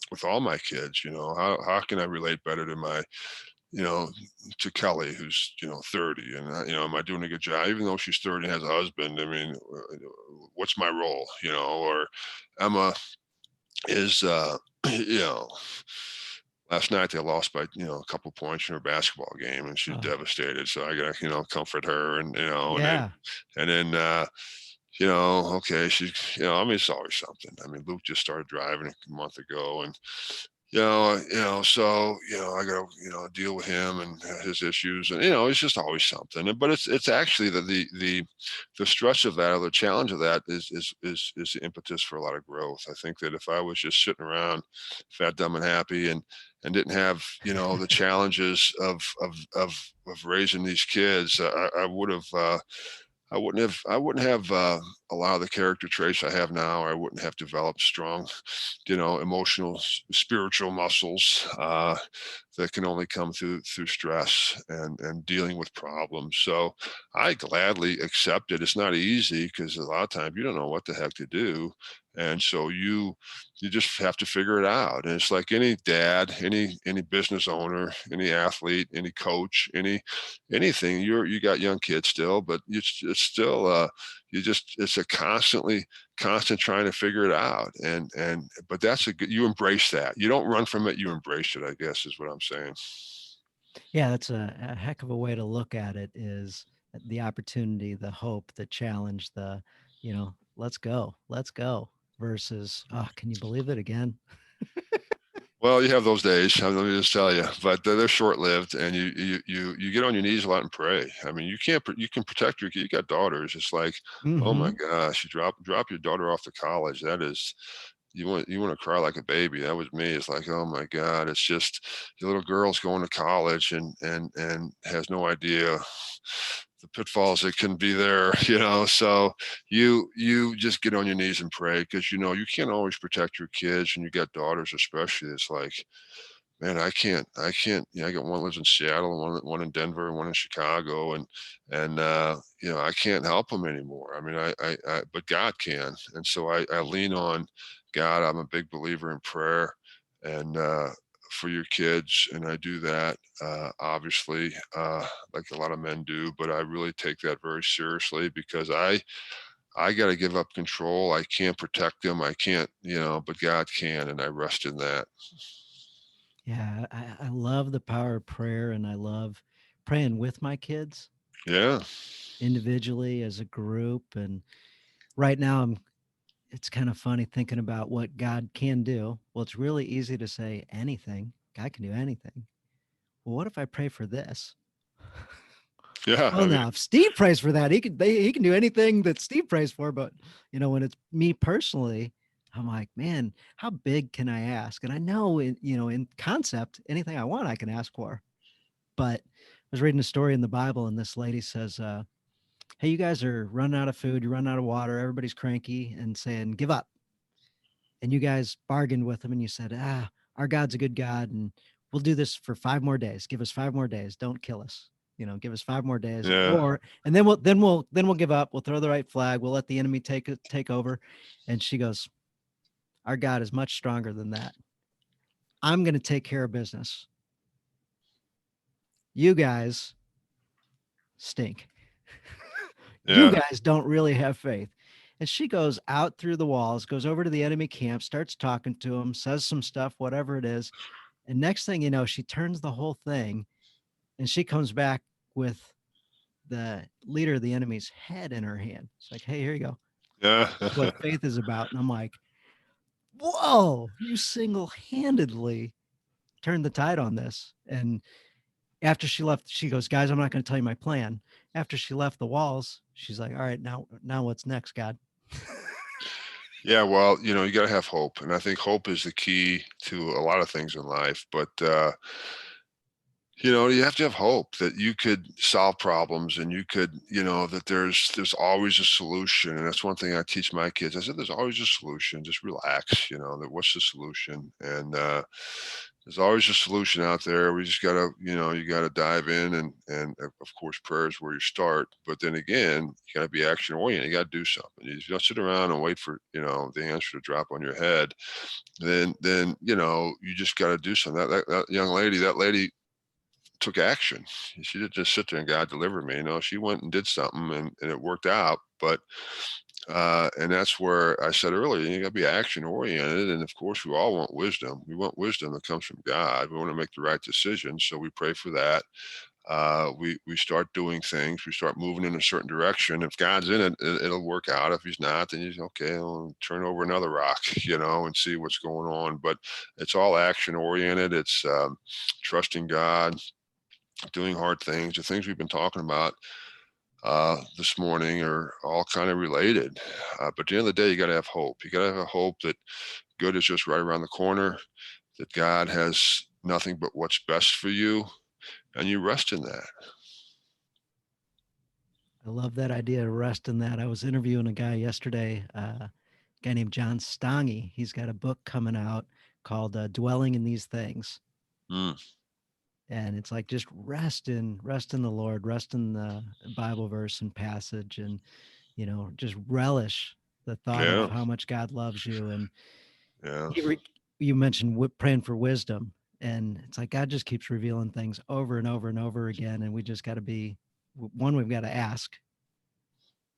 with all my kids. How can I relate better to my you know, to Kelly, who's 30, and am I doing a good job? Even though she's 30 and has a husband, I mean, what's my role? Or Emma is, you know, last night they lost by a couple points in her basketball game, and she's Oh, devastated. So I got to comfort her, and yeah. and then okay, she's I mean it's always something. I mean Luke just started driving a month ago, and so I got to deal with him and his issues, and it's just always something. But it's actually the stress of that or the challenge of that is the impetus for a lot of growth. I think that if I was just sitting around, fat, dumb, and happy, and didn't have the challenges of raising these kids, I would have. I wouldn't have a lot of the character traits I have now. I wouldn't have developed strong emotional, spiritual muscles that can only come through stress and dealing with problems. So I gladly accept it. It's not easy because a lot of times you don't know what the heck to do, and so you just have to figure it out. And it's like any dad, any business owner, any athlete, any coach, anything. You got young kids still, but it's still it's a constant trying to figure it out. And but that's a good, you embrace that. You don't run from it, you embrace it, I guess is what I'm saying. Yeah, that's a heck of a way to look at it is the opportunity, the hope, the challenge, let's go versus, oh, can you believe it again? Well, you have those days. Let me just tell you, but they're short-lived, and you get on your knees a lot and pray. I mean, you can protect your. You got daughters. It's like, oh my Hmm. gosh, you drop your daughter off to college. That is, you want to cry like a baby. That was me. It's like, oh my God, it's just the little girl's going to college and has no idea the pitfalls that can be there. So you just get on your knees and pray because you can't always protect your kids, and you got daughters especially. It's like, man, I can't. I got one lives in Seattle, one in Denver, and one in Chicago, and I can't help them anymore. I mean, but God can, and so I lean on God. I'm a big believer in prayer, and for your kids, and I do that obviously, like a lot of men do, but I really take that very seriously because I got to give up control. I can't protect them. I can't, but God can, and I rest in that. Yeah, I love the power of prayer, and I love praying with my kids Yeah. individually as a group. And right now, it's kind of funny thinking about what God can do. Well, it's really easy to say anything. God can do anything. Well, what if I pray for this? Yeah. Well, I mean, now if Steve prays for that, he can do anything that Steve prays for. But when it's me personally, I'm like, man, how big can I ask? And I know, in concept, anything I want, I can ask for. But I was reading a story in the Bible, and this lady says, "Hey, you guys are running out of food, you're running out of water, everybody's cranky, and saying, give up." And you guys bargained with him, and you said, our God's a good God, and we'll do this for 5 more days. Give us 5 more days. Don't kill us. Give us 5 more days, yeah. or and then we'll give up. We'll throw the right flag. We'll let the enemy take over. And she goes, our God is much stronger than that. I'm going to take care of business. You guys stink. You Yeah. guys don't really have faith. And she goes out through the walls, goes over to the enemy camp, starts talking to him, says some stuff, whatever it is. And next thing you know, she turns the whole thing, and she comes back with the leader of the enemy's head in her hand. It's like, hey, here you go. Yeah. It's what faith is about. And I'm like, whoa, you single-handedly turned the tide on this. And after she left, she goes, guys, I'm not going to tell you my plan. After she left the walls, she's like, all right, now what's next, God? Yeah, well, you got to have hope, and I think hope is the key to a lot of things in life. But you have to have hope that you could solve problems, and you could, that there's always a solution. And that's one thing I teach my kids. I said, there's always a solution. Just relax. That what's the solution? And there's always a solution out there. We just gotta, you gotta dive in, and of course, prayer is where you start. But then again, you gotta be action oriented. You gotta do something. You don't sit around and wait for the answer to drop on your head. Then you just got to do something. That young lady, that lady took action. She didn't just sit there and God deliver me. She went and did something, and it worked out. But and that's where I said earlier, you got to be action oriented. And of course, we all want wisdom. We want wisdom that comes from God. We want to make the right decisions, so we pray for that. We start doing things. We start moving in a certain direction. If God's in it, it'll work out. If He's not, then you say, okay, I'll turn over another rock, and see what's going on. But it's all action oriented. It's trusting God, doing hard things. The things we've been talking about this morning are all kind of related. But at the end of the day, you got to have hope. You got to have a hope that good is just right around the corner, that God has nothing but what's best for you, and you rest in that. I love that idea of rest in that. I was interviewing a guy yesterday, a guy named John Stange. He's got a book coming out called Dwelling in These Things. Mm, And it's like just rest in the Lord, rest in the Bible verse and passage, and just relish the thought of yeah, how much God loves you. And yeah. you mentioned praying for wisdom, and it's like God just keeps revealing things over and over and over again, and we just got to be one. We've got to ask.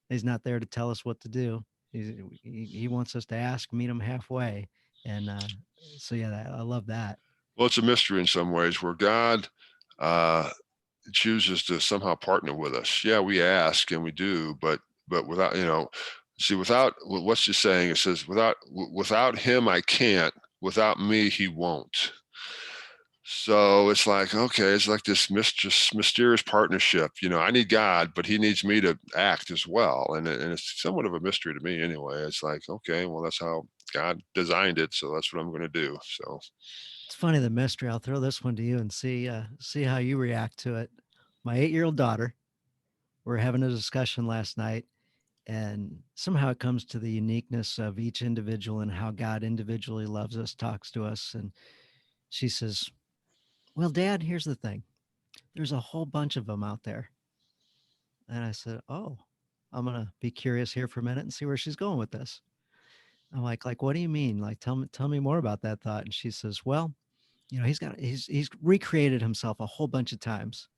He's not there to tell us what to do. He wants us to ask, meet him halfway, and so yeah, I love that. Well, it's a mystery in some ways where God uh, chooses to somehow partner with us. Yeah, we ask and we do, but without see, without what's the saying? It says, without Him I can't. Without me He won't. So it's like, okay, it's like this mysterious partnership. I need God, but He needs me to act as well, and it's somewhat of a mystery to me anyway. It's like, okay, well, that's how God designed it, so that's what I'm going to do. So It's funny, the mystery. I'll throw this one to you and see how you react to it. My 8-year-old daughter, we're having a discussion last night, and somehow it comes to the uniqueness of each individual and how God individually loves us, talks to us, and she says, "Well, Dad, here's the thing. There's a whole bunch of them out there." And I said, "Oh, I'm gonna be curious here for a minute and see where she's going with this." I'm like, what do you mean? Like, tell me more about that thought. And she says, well, he's recreated himself a whole bunch of times.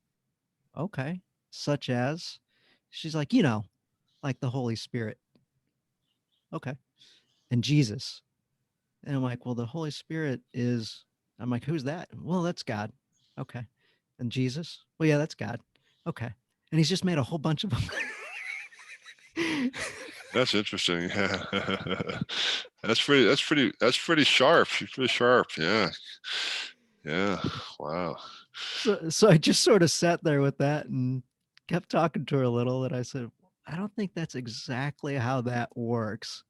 Okay, such as, she's like, like the Holy Spirit. Okay, and Jesus. And I'm like, well, the Holy Spirit is. I'm like, who's that? Well, that's God. Okay, and Jesus. Well, yeah, that's God. Okay, and he's just made a whole bunch of them. that's interesting. That's pretty sharp. She's pretty sharp. Yeah. Yeah. Wow. So I just sort of sat there with that and kept talking to her a little. And I said, I don't think that's exactly how that works.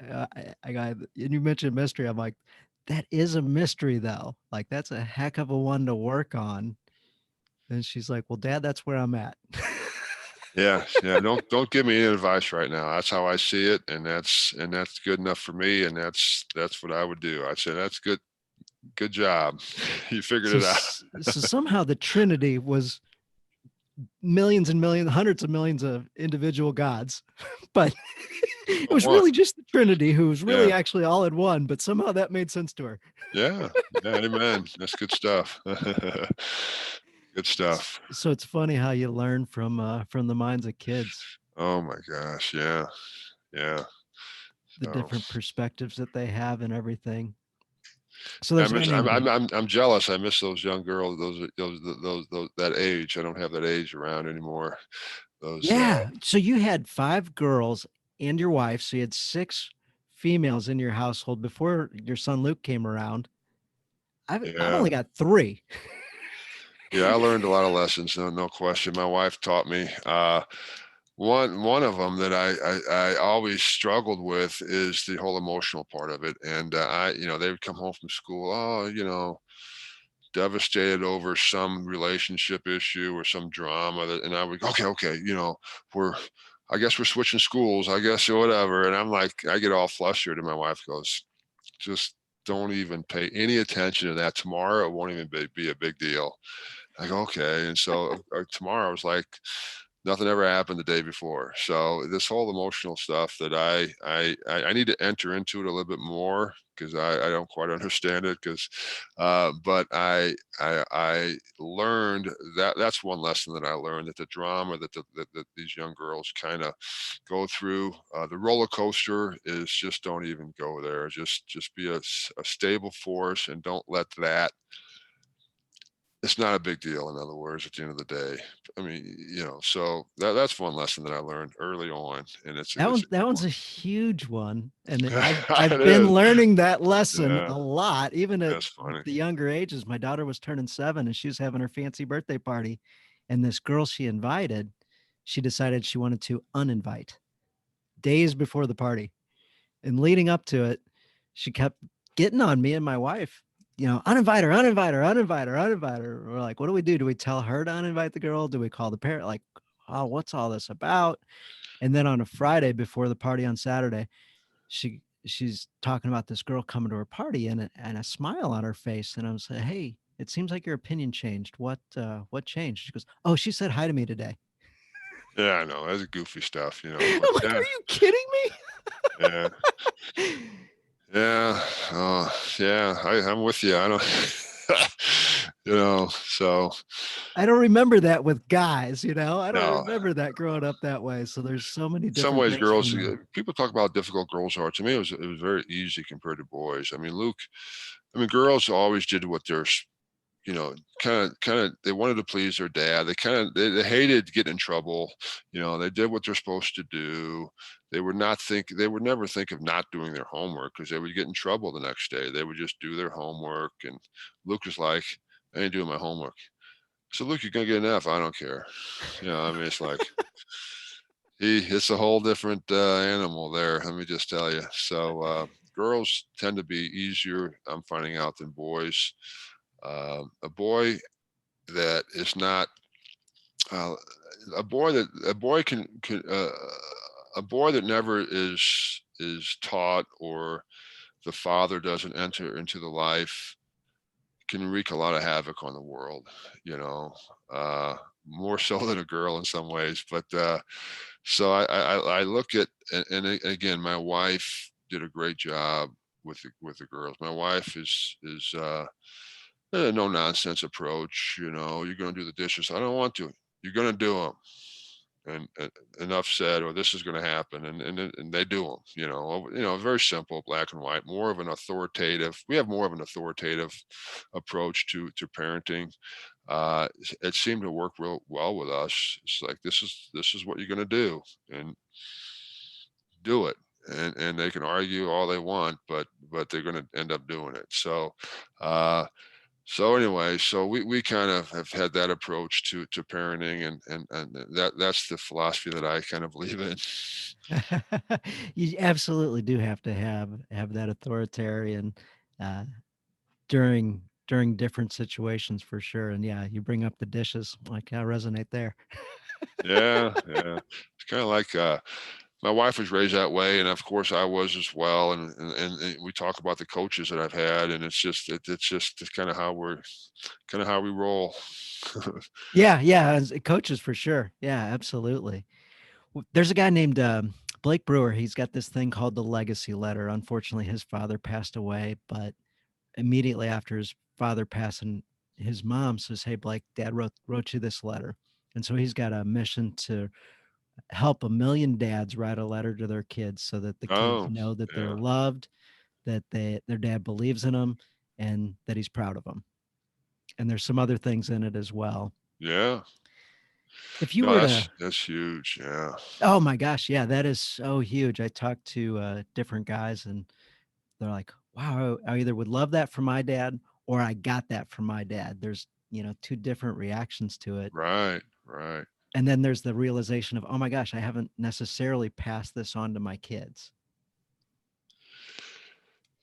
And you mentioned mystery. I'm like, that is a mystery though. Like that's a heck of a one to work on. And she's like, well, Dad, that's where I'm at. Yeah. Yeah. Don't give me any advice right now. That's how I see it, and that's good enough for me, and that's what I would do. I'd say that's good. Good job. You figured so, it out. so somehow the Trinity was millions and millions, hundreds of millions of individual gods, but it was One. really just the Trinity who was really Yeah. actually all in one. But somehow that made sense to her. Yeah. Yeah. Amen. That's good stuff. Good stuff. So it's funny how you learn from the minds of kids, Oh my gosh. Yeah. Yeah. the So different perspectives that they have and everything. So I there's a guy miss. I'm. named I'm. I'm jealous. I miss those young girls. Those that age. I don't have that age around anymore. Those. yeah. So you had 5 girls and your wife. So you had six females in your household before your son Luke came around. I've Yeah. only got three. Yeah, I learned a lot of lessons, no question. My wife taught me. One of them that I always struggled with is the whole emotional part of it. And they would come home from school, oh, devastated over some relationship issue or some drama, and I would, okay, okay, we're, I guess we're switching schools, I guess, or whatever. And I'm like, I get all flustered, and my wife goes, just don't even pay any attention to that. Tomorrow it won't even be a big deal. I go, okay. And so tomorrow was like nothing ever happened the day before. So this whole emotional stuff that I need to enter into it a little bit more because I don't quite understand it. Because but I learned that that's one lesson that I learned, that the drama that these young girls kind of go through, the roller coaster is, just don't even go there. Just be a stable force, and don't let that, it's not a big deal, in other words, at the end of the day. I mean, so that's one lesson that I learned early on, and it's a That good one's one. a huge one, and I've It been is. learning that lesson Yeah, a lot, even at that's funny. the younger ages. My daughter was turning 7, and she was having her fancy birthday party, and this girl she invited, she decided she wanted to uninvite days before the party. And leading up to it, she kept getting on me and my wife. Uninvite her, uninvite her, uninvite her, uninvite her. We're like, what do we do? Do we tell her to uninvite the girl? Do we call the parent? Like, oh, what's all this about? And then on a Friday before the party on Saturday, she's talking about this girl coming to her party, and a smile on her face. And I was like, hey, it seems like your opinion changed. What changed? She goes, oh, she said hi to me today. Yeah, I know that's goofy stuff, I'm but like, are yeah, you kidding yeah, me? yeah, yeah. I'm with you. I don't, so I don't remember that with guys, I don't no. remember that growing up that way. So there's so many Some different ways, things from girls, there. people talk about how difficult girls are. To me, it was very easy compared to boys. I mean, Luke. I mean, girls always did what they're, kind of they wanted to please their dad. They hated getting in trouble. They did what they're supposed to do. They would never think of not doing their homework because they would get in trouble the next day. They would just do their homework. And Luke was like, I ain't doing my homework. So Luke, you're gonna get an F. I don't care. I mean, it's like it's a whole different animal there. Let me just tell you. So girls tend to be easier, I'm finding out, than boys. A boy that is not uh, a boy can a boy that never is taught, or the father doesn't enter into the life, can wreak a lot of havoc on the world, you know, uh, more so than a girl in some ways. But so I look at, again, my wife did a great job with the girls. My wife is no nonsense approach. You're going to do the dishes. I don't want to. You're going to do them. And enough said, or this is going to happen, and they do them. Very simple, black and white. More of an authoritative. We have more of an authoritative approach to parenting. It seemed to work real well with us. It's like, this is what you're going to do, and do it. And they can argue all they want, but they're going to end up doing it. Uh, so anyway, so we kind of have had that approach to parenting, and that's the philosophy that I kind of believe in. You absolutely do have to have that authoritarian uh, during different situations for sure. And yeah, you bring up the dishes, like I resonate there. Yeah, yeah. It's kind of like my wife was raised that way, and of course I was as well. And we talk about the coaches that I've had, and it's kind of how we roll. Yeah, yeah, as coaches for sure. Yeah, absolutely. There's a guy named Blake Brewer. He's got this thing called the Legacy Letter. Unfortunately, his father passed away, but immediately after his father passing, his mom says, "Hey, Blake, Dad wrote you this letter," and so he's got a mission to help 1 million dads write a letter to their kids so that the kids Oh, know that they're yeah, loved, that their dad believes in them, and that he's proud of them. And there's some other things in it as well. yeah. If you No, were to that's huge. Yeah. Oh my gosh, yeah, that is so huge. I talked to, different guys, and they're like, "Wow, I either would love that from my dad or I got that from my dad." There's, 2 different reactions to it. Right. Right. And then there's the realization of, "Oh my gosh, I haven't necessarily passed this on to my kids."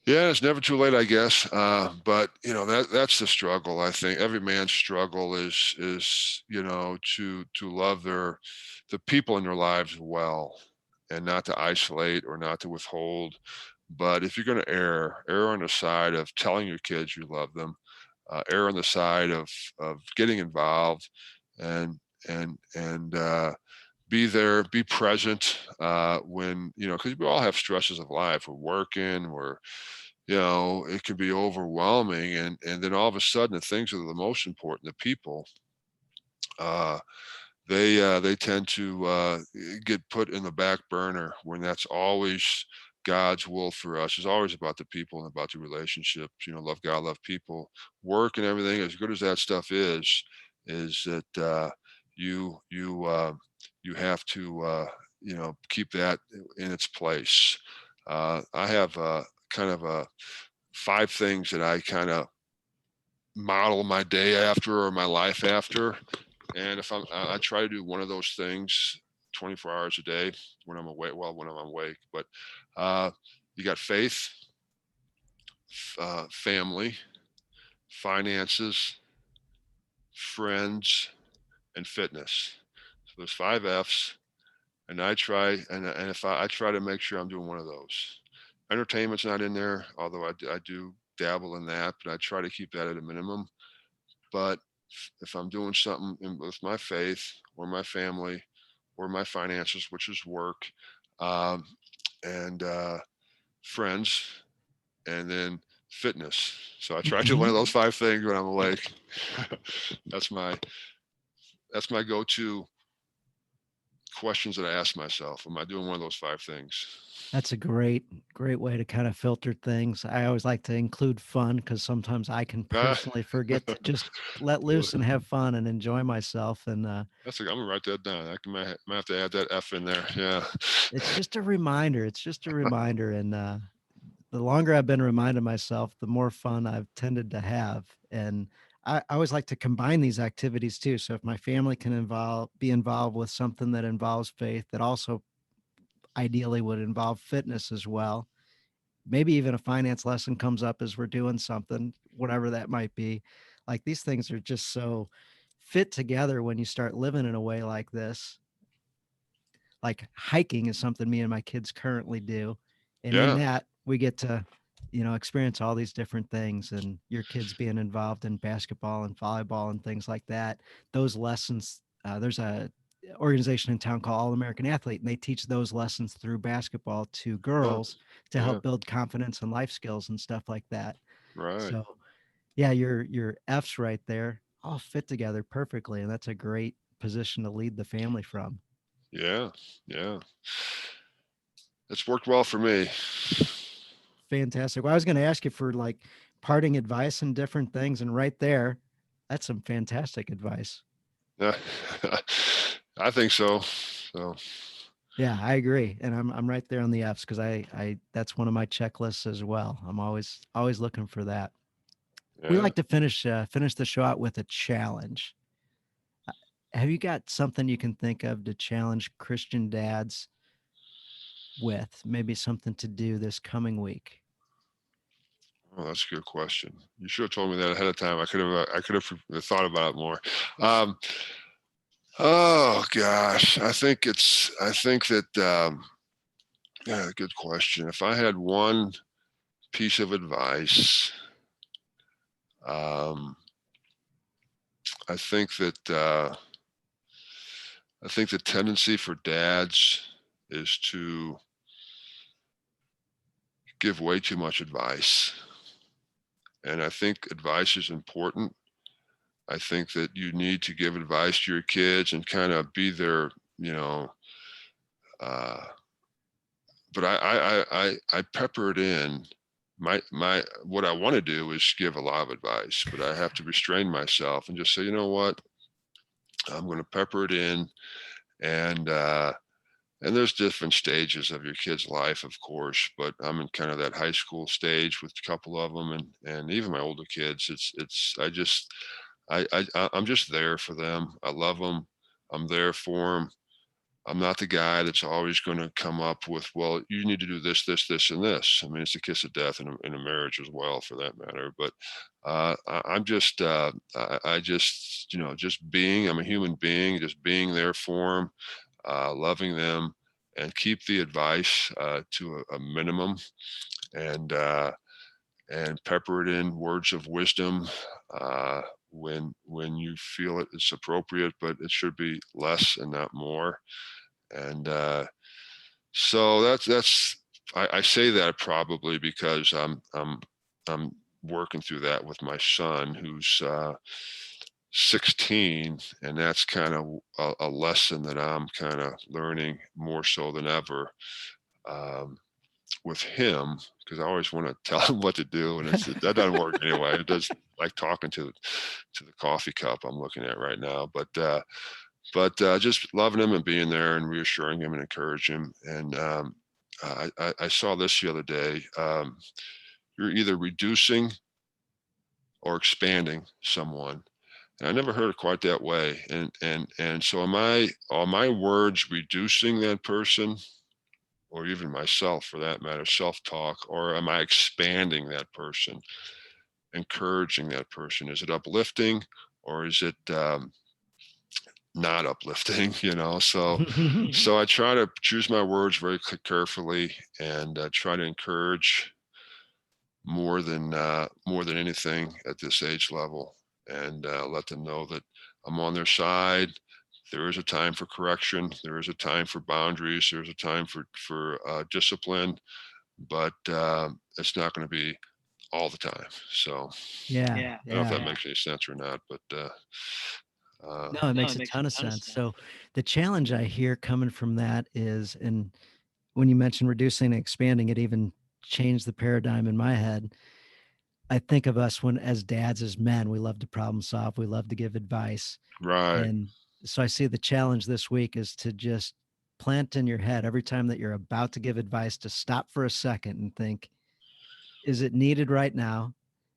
Yeah, it's never too late, I guess. But that's the struggle. I think every man's struggle is to love the people in their lives well, and not to isolate or not to withhold. But if you're going to err on the side of telling your kids you love them, err on the side of getting involved, and be there, be present when because we all have stresses of life. We're working, it can be overwhelming, and then all of a sudden the things that are the most important, the people, uh, they tend to get put in the back burner when that's always God's will for us. Is always about the people and about the relationships. Love God, love people. Work and everything, as good as that stuff is that you have to keep that in its place. I have kind of a 5 things that I kind of model my day after or my life after. And if I try to do one of those things 24 hours a day when I'm awake. Well, when I'm awake, but uh, you got faith, family, finances, friends, and fitness. So there's 5 F's, and and if I try to make sure I'm doing one of those. Entertainment's not in there, although I do dabble in that, but I try to keep that at a minimum. But if I'm doing something with my faith or my family or my finances, which is work, um, and friends, and then fitness. So I try to do one Mhm. of those 5 things when I'm awake. that's my that's my go-to questions that I ask myself. Am I doing one of those 5 things? That's a great way to kind of filter things. I always like to include fun because sometimes I can Ah, personally forget to just let loose and have fun and enjoy myself, and, I'm gonna write that down. Might have to add that F in there. Yeah. it's just a reminder, and, the longer I've been reminding myself, the more fun I've tended to have. And I always like to combine these activities too. So if my family can be involved with something that involves faith, that also ideally would involve fitness as well. Maybe even a finance lesson comes up as we're doing something, whatever that might be. Like these things are just so fit together when you start living in a way like this. Like hiking is something me and my kids currently do. And in Yeah. that, we get to, experience all these different things, and your kids being involved in basketball and volleyball and things like that. Those lessons, there's a organization in town called All American Athlete, and they teach those lessons through basketball to Huh. girls to Yeah. help build confidence and life skills and stuff like that. Right. So yeah, your F's right there all fit together perfectly, and that's a great position to lead the family from. Yeah. Yeah. It's worked well for me. Fantastic. Well, I was going to ask you for like parting advice and different things, and right there, that's some fantastic advice. Yeah. I think so. So Yeah, I agree, and I'm right there on the F's because I that's one of my checklists as well. I'm always looking for that. We yeah. like to finish the show out with a challenge. Uh, Have you got something you can think of to challenge Christian dads with? Maybe something to do this coming week. Oh, that's a good question. You should have told me that ahead of time. I could have thought about it more. Um, oh gosh, I think that yeah, good question. If I had one piece of advice, um, I think that I think the tendency for dads is to give way too much advice, and I think advice is important. I think that you need to give advice to your kids and kind of be their, you know, uh, but I pepper it in. My what I want to do is give a lot of advice, but I have to restrain myself and just say, you know what? I'm going to pepper it in, and there's different stages of your kid's life, of course, but I'm in kind of that high school stage with a couple of them, and even my older kids. It's I'm just there for them. I love them. I'm there for them. I'm not the guy that's always going to come up with, well, you need to do this, this, this, and this. I mean, it's a kiss of death in a marriage as well, for that matter. But I'm just, I just, just being. I'm a human being, just being there for them, loving them, and keep the advice to a minimum, and pepper it in words of wisdom uh, when you feel it's appropriate, but it should be less and not more. And so I say that probably because I'm working through that with my son, who's 16, and that's kind of a lesson that I'm kind of learning more so than ever, um, with him, because I always want to tell him what to do, and that doesn't work anyway. It does, like talking to the coffee cup I'm looking at right now, but just loving him and being there and reassuring him and encouraging him. And I saw this the other day. You're either reducing or expanding someone. And I never heard it quite that way. And so are my words reducing that person, or even myself for that matter, self-talk, or am I expanding that person, encouraging that person? Is it uplifting, or is it not uplifting? So I try to choose my words very carefully, and try to encourage more than anything at this age level, and let them know that I'm on their side. There is a time for correction. There is a time for boundaries. There's a time for discipline, but it's not going to be all the time. So Yeah, I don't know if yeah. that makes any sense or not, but uh, No, it makes a ton of sense. So the challenge I hear coming from that is, and when you mentioned reducing and expanding, it even changed the paradigm in my head. I think of us when, as dads, as men, we love to problem solve, we love to give advice. right, And so I see the challenge this week is to just plant in your head every time that you're about to give advice to stop for a second and think, is it needed right now?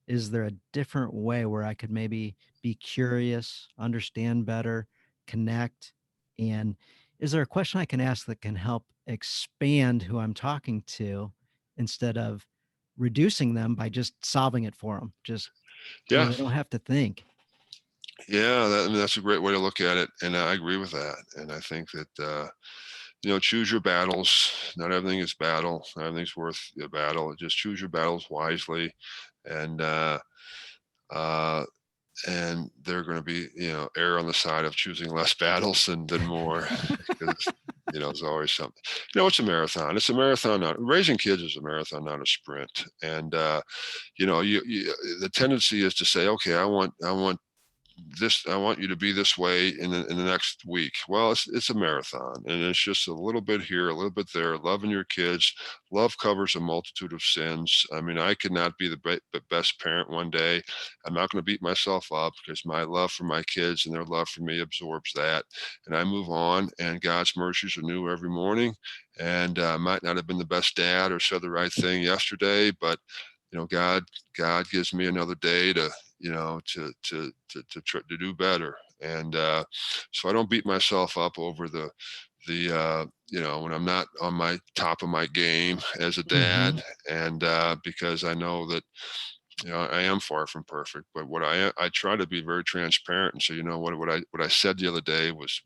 Is there a different way where I could maybe be curious, understand better, connect? And is there a question I can ask that can help expand who I'm talking to instead of reducing them by just solving it for them? Just, yeah, they don't have to think. yeah. I mean, that's a great way to look at it, and I agree with that. And I think that choose your battles. Not everything is battle. Not everything's worth a battle. Just choose your battles wisely, and uh, they're going to be, err on the side of choosing less battles than more, because there's always something. It's a marathon. It's a marathon. Not raising kids is a marathon, not a sprint. And the tendency is to say, okay, I want this, I want you to be this way in the next week. Well, it's a marathon, and it's just a little bit here, a little bit there. Loving your kids. Love covers a multitude of sins. I mean, I could not be the best parent one day. I'm not going to beat myself up, because my love for my kids and their love for me absorbs that, and I move on. And God's mercies are new every morning. And I might not have been the best dad or said the right thing yesterday, but God gives me another day to try to do better. And so I don't beat myself up over the when I'm not on my top of my game as a Hmm. dad. And because I know that I am far from perfect, but I try to be very transparent and say, what I said the other day was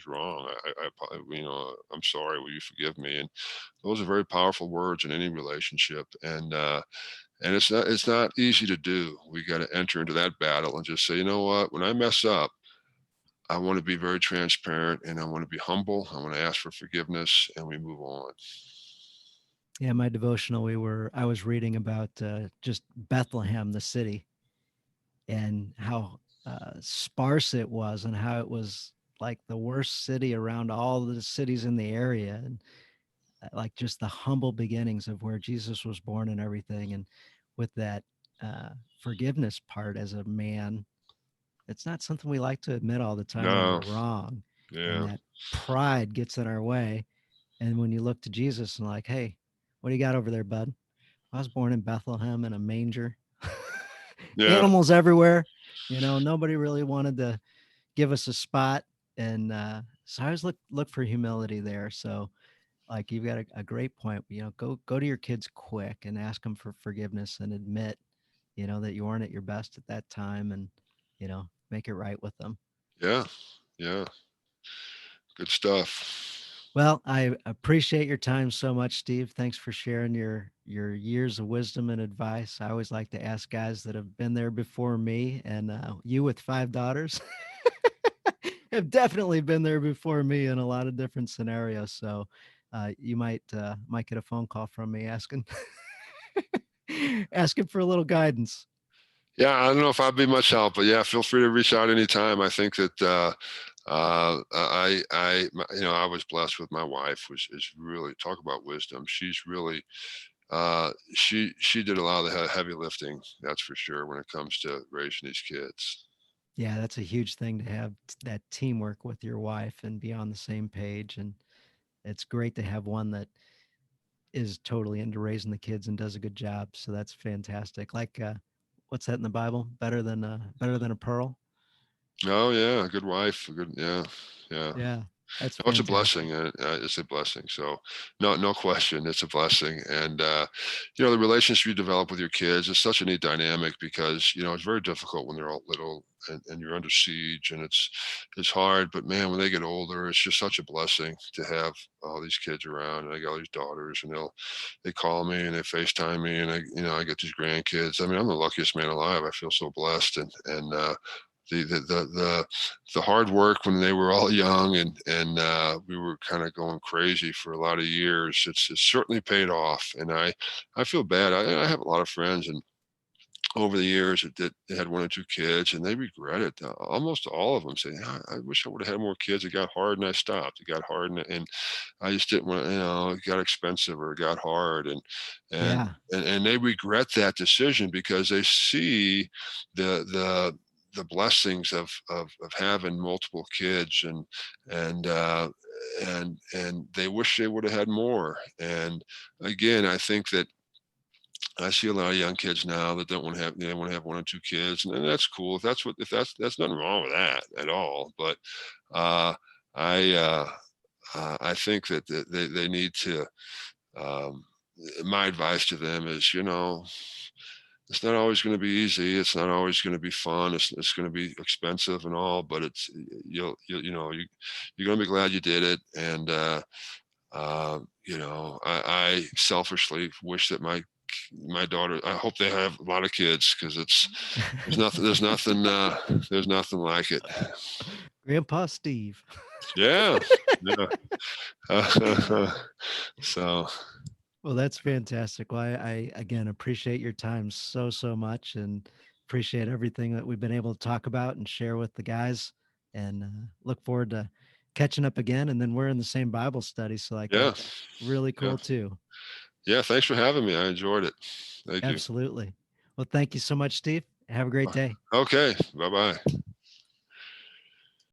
wrong. I'm sorry. Will you forgive me? And those are very powerful words in any relationship. And it's not easy to do. We got to enter into that battle and just say, you know what, when I mess up, I want to be very transparent, and I want to be humble. I want to ask for forgiveness, and we move on. Yeah, my devotional, I was reading about just Bethlehem, the city, and how sparse it was, and how it was like the worst city around all the cities in the area, and like just the humble beginnings of where Jesus was born and everything. And with that forgiveness part as a man, It's not something we like to admit all the time when we're No. wrong, and Yeah. that pride gets in our way. And when you look to Jesus and like, hey, what do you got over there, bud? I was born in Bethlehem in a manger. Yeah. Animals everywhere. Nobody really wanted to give us a spot. And so I always look for humility there. So like you've got a great point. Go to your kids quick and ask them for forgiveness and admit, that you weren't at your best at that time, and make it right with them. Yeah. Yeah. Good stuff. Well, I appreciate your time so much, Steve. Thanks for sharing your years of wisdom and advice. I always like to ask guys that have been there before me, and you with 5 daughters have definitely been there before me in a lot of different scenarios. So you might get a phone call from me asking asking for a little guidance. Yeah, I don't know if I'd be much help, but yeah, feel free to reach out anytime. I think that I was blessed with my wife, which is really talk about wisdom. She's really she did a lot of the heavy lifting, that's for sure, when it comes to raising these kids. Yeah, that's a huge thing to have that teamwork with your wife and be on the same page. And it's great to have one that is totally into raising the kids and does a good job. So that's fantastic. Like, what's that in the Bible? Better than a pearl. Oh yeah, a good wife, a good yeah, yeah. Yeah, that's No, it's a fantastic. blessing. It's a blessing. So, no question, it's a blessing. And the relationship you develop with your kids is such a neat dynamic because it's very difficult when they're all little and you're under siege and it's hard. But man, when they get older, it's just such a blessing to have all these kids around. And I got all these daughters, and they call me and they FaceTime me, and I get these grandkids. I mean, I'm the luckiest man alive. I feel so blessed, and the hard work when they were all young and we were kind of going crazy for a lot of years. It's certainly paid off, and I feel bad. I have a lot of friends and over the years that they had one or two kids and they regret it. Almost all of them say, I wish I would have had more kids. It got hard and I stopped. It got hard and I just didn't want to, it got expensive or it got hard and Yeah. and they regret that decision because they see the blessings of having multiple kids and and they wish they would have had more. And again, I think that I see a lot of young kids now that don't want to have they want to have one or two kids, and that's cool. If that's nothing wrong with that at all. But uh, I I think that they need to. Um, my advice to them is, it's not always going to be easy. It's not always going to be fun. It's going to be expensive and all, but you're going to be glad you did it. And I selfishly wish that my daughter. I hope they have a lot of kids because there's nothing like it. Grandpa Steve. Yeah, yeah. So Well, that's fantastic. Well, I again appreciate your time so much, and appreciate everything that we've been able to talk about and share with the guys. And look forward to catching up again. And then we're in the same Bible study, so like yeah, that's really yeah, cool too. yeah. Thanks for having me. I enjoyed it. Thank you. Absolutely. Well, thank you so much, Steve. Have a great day. Okay. Bye bye.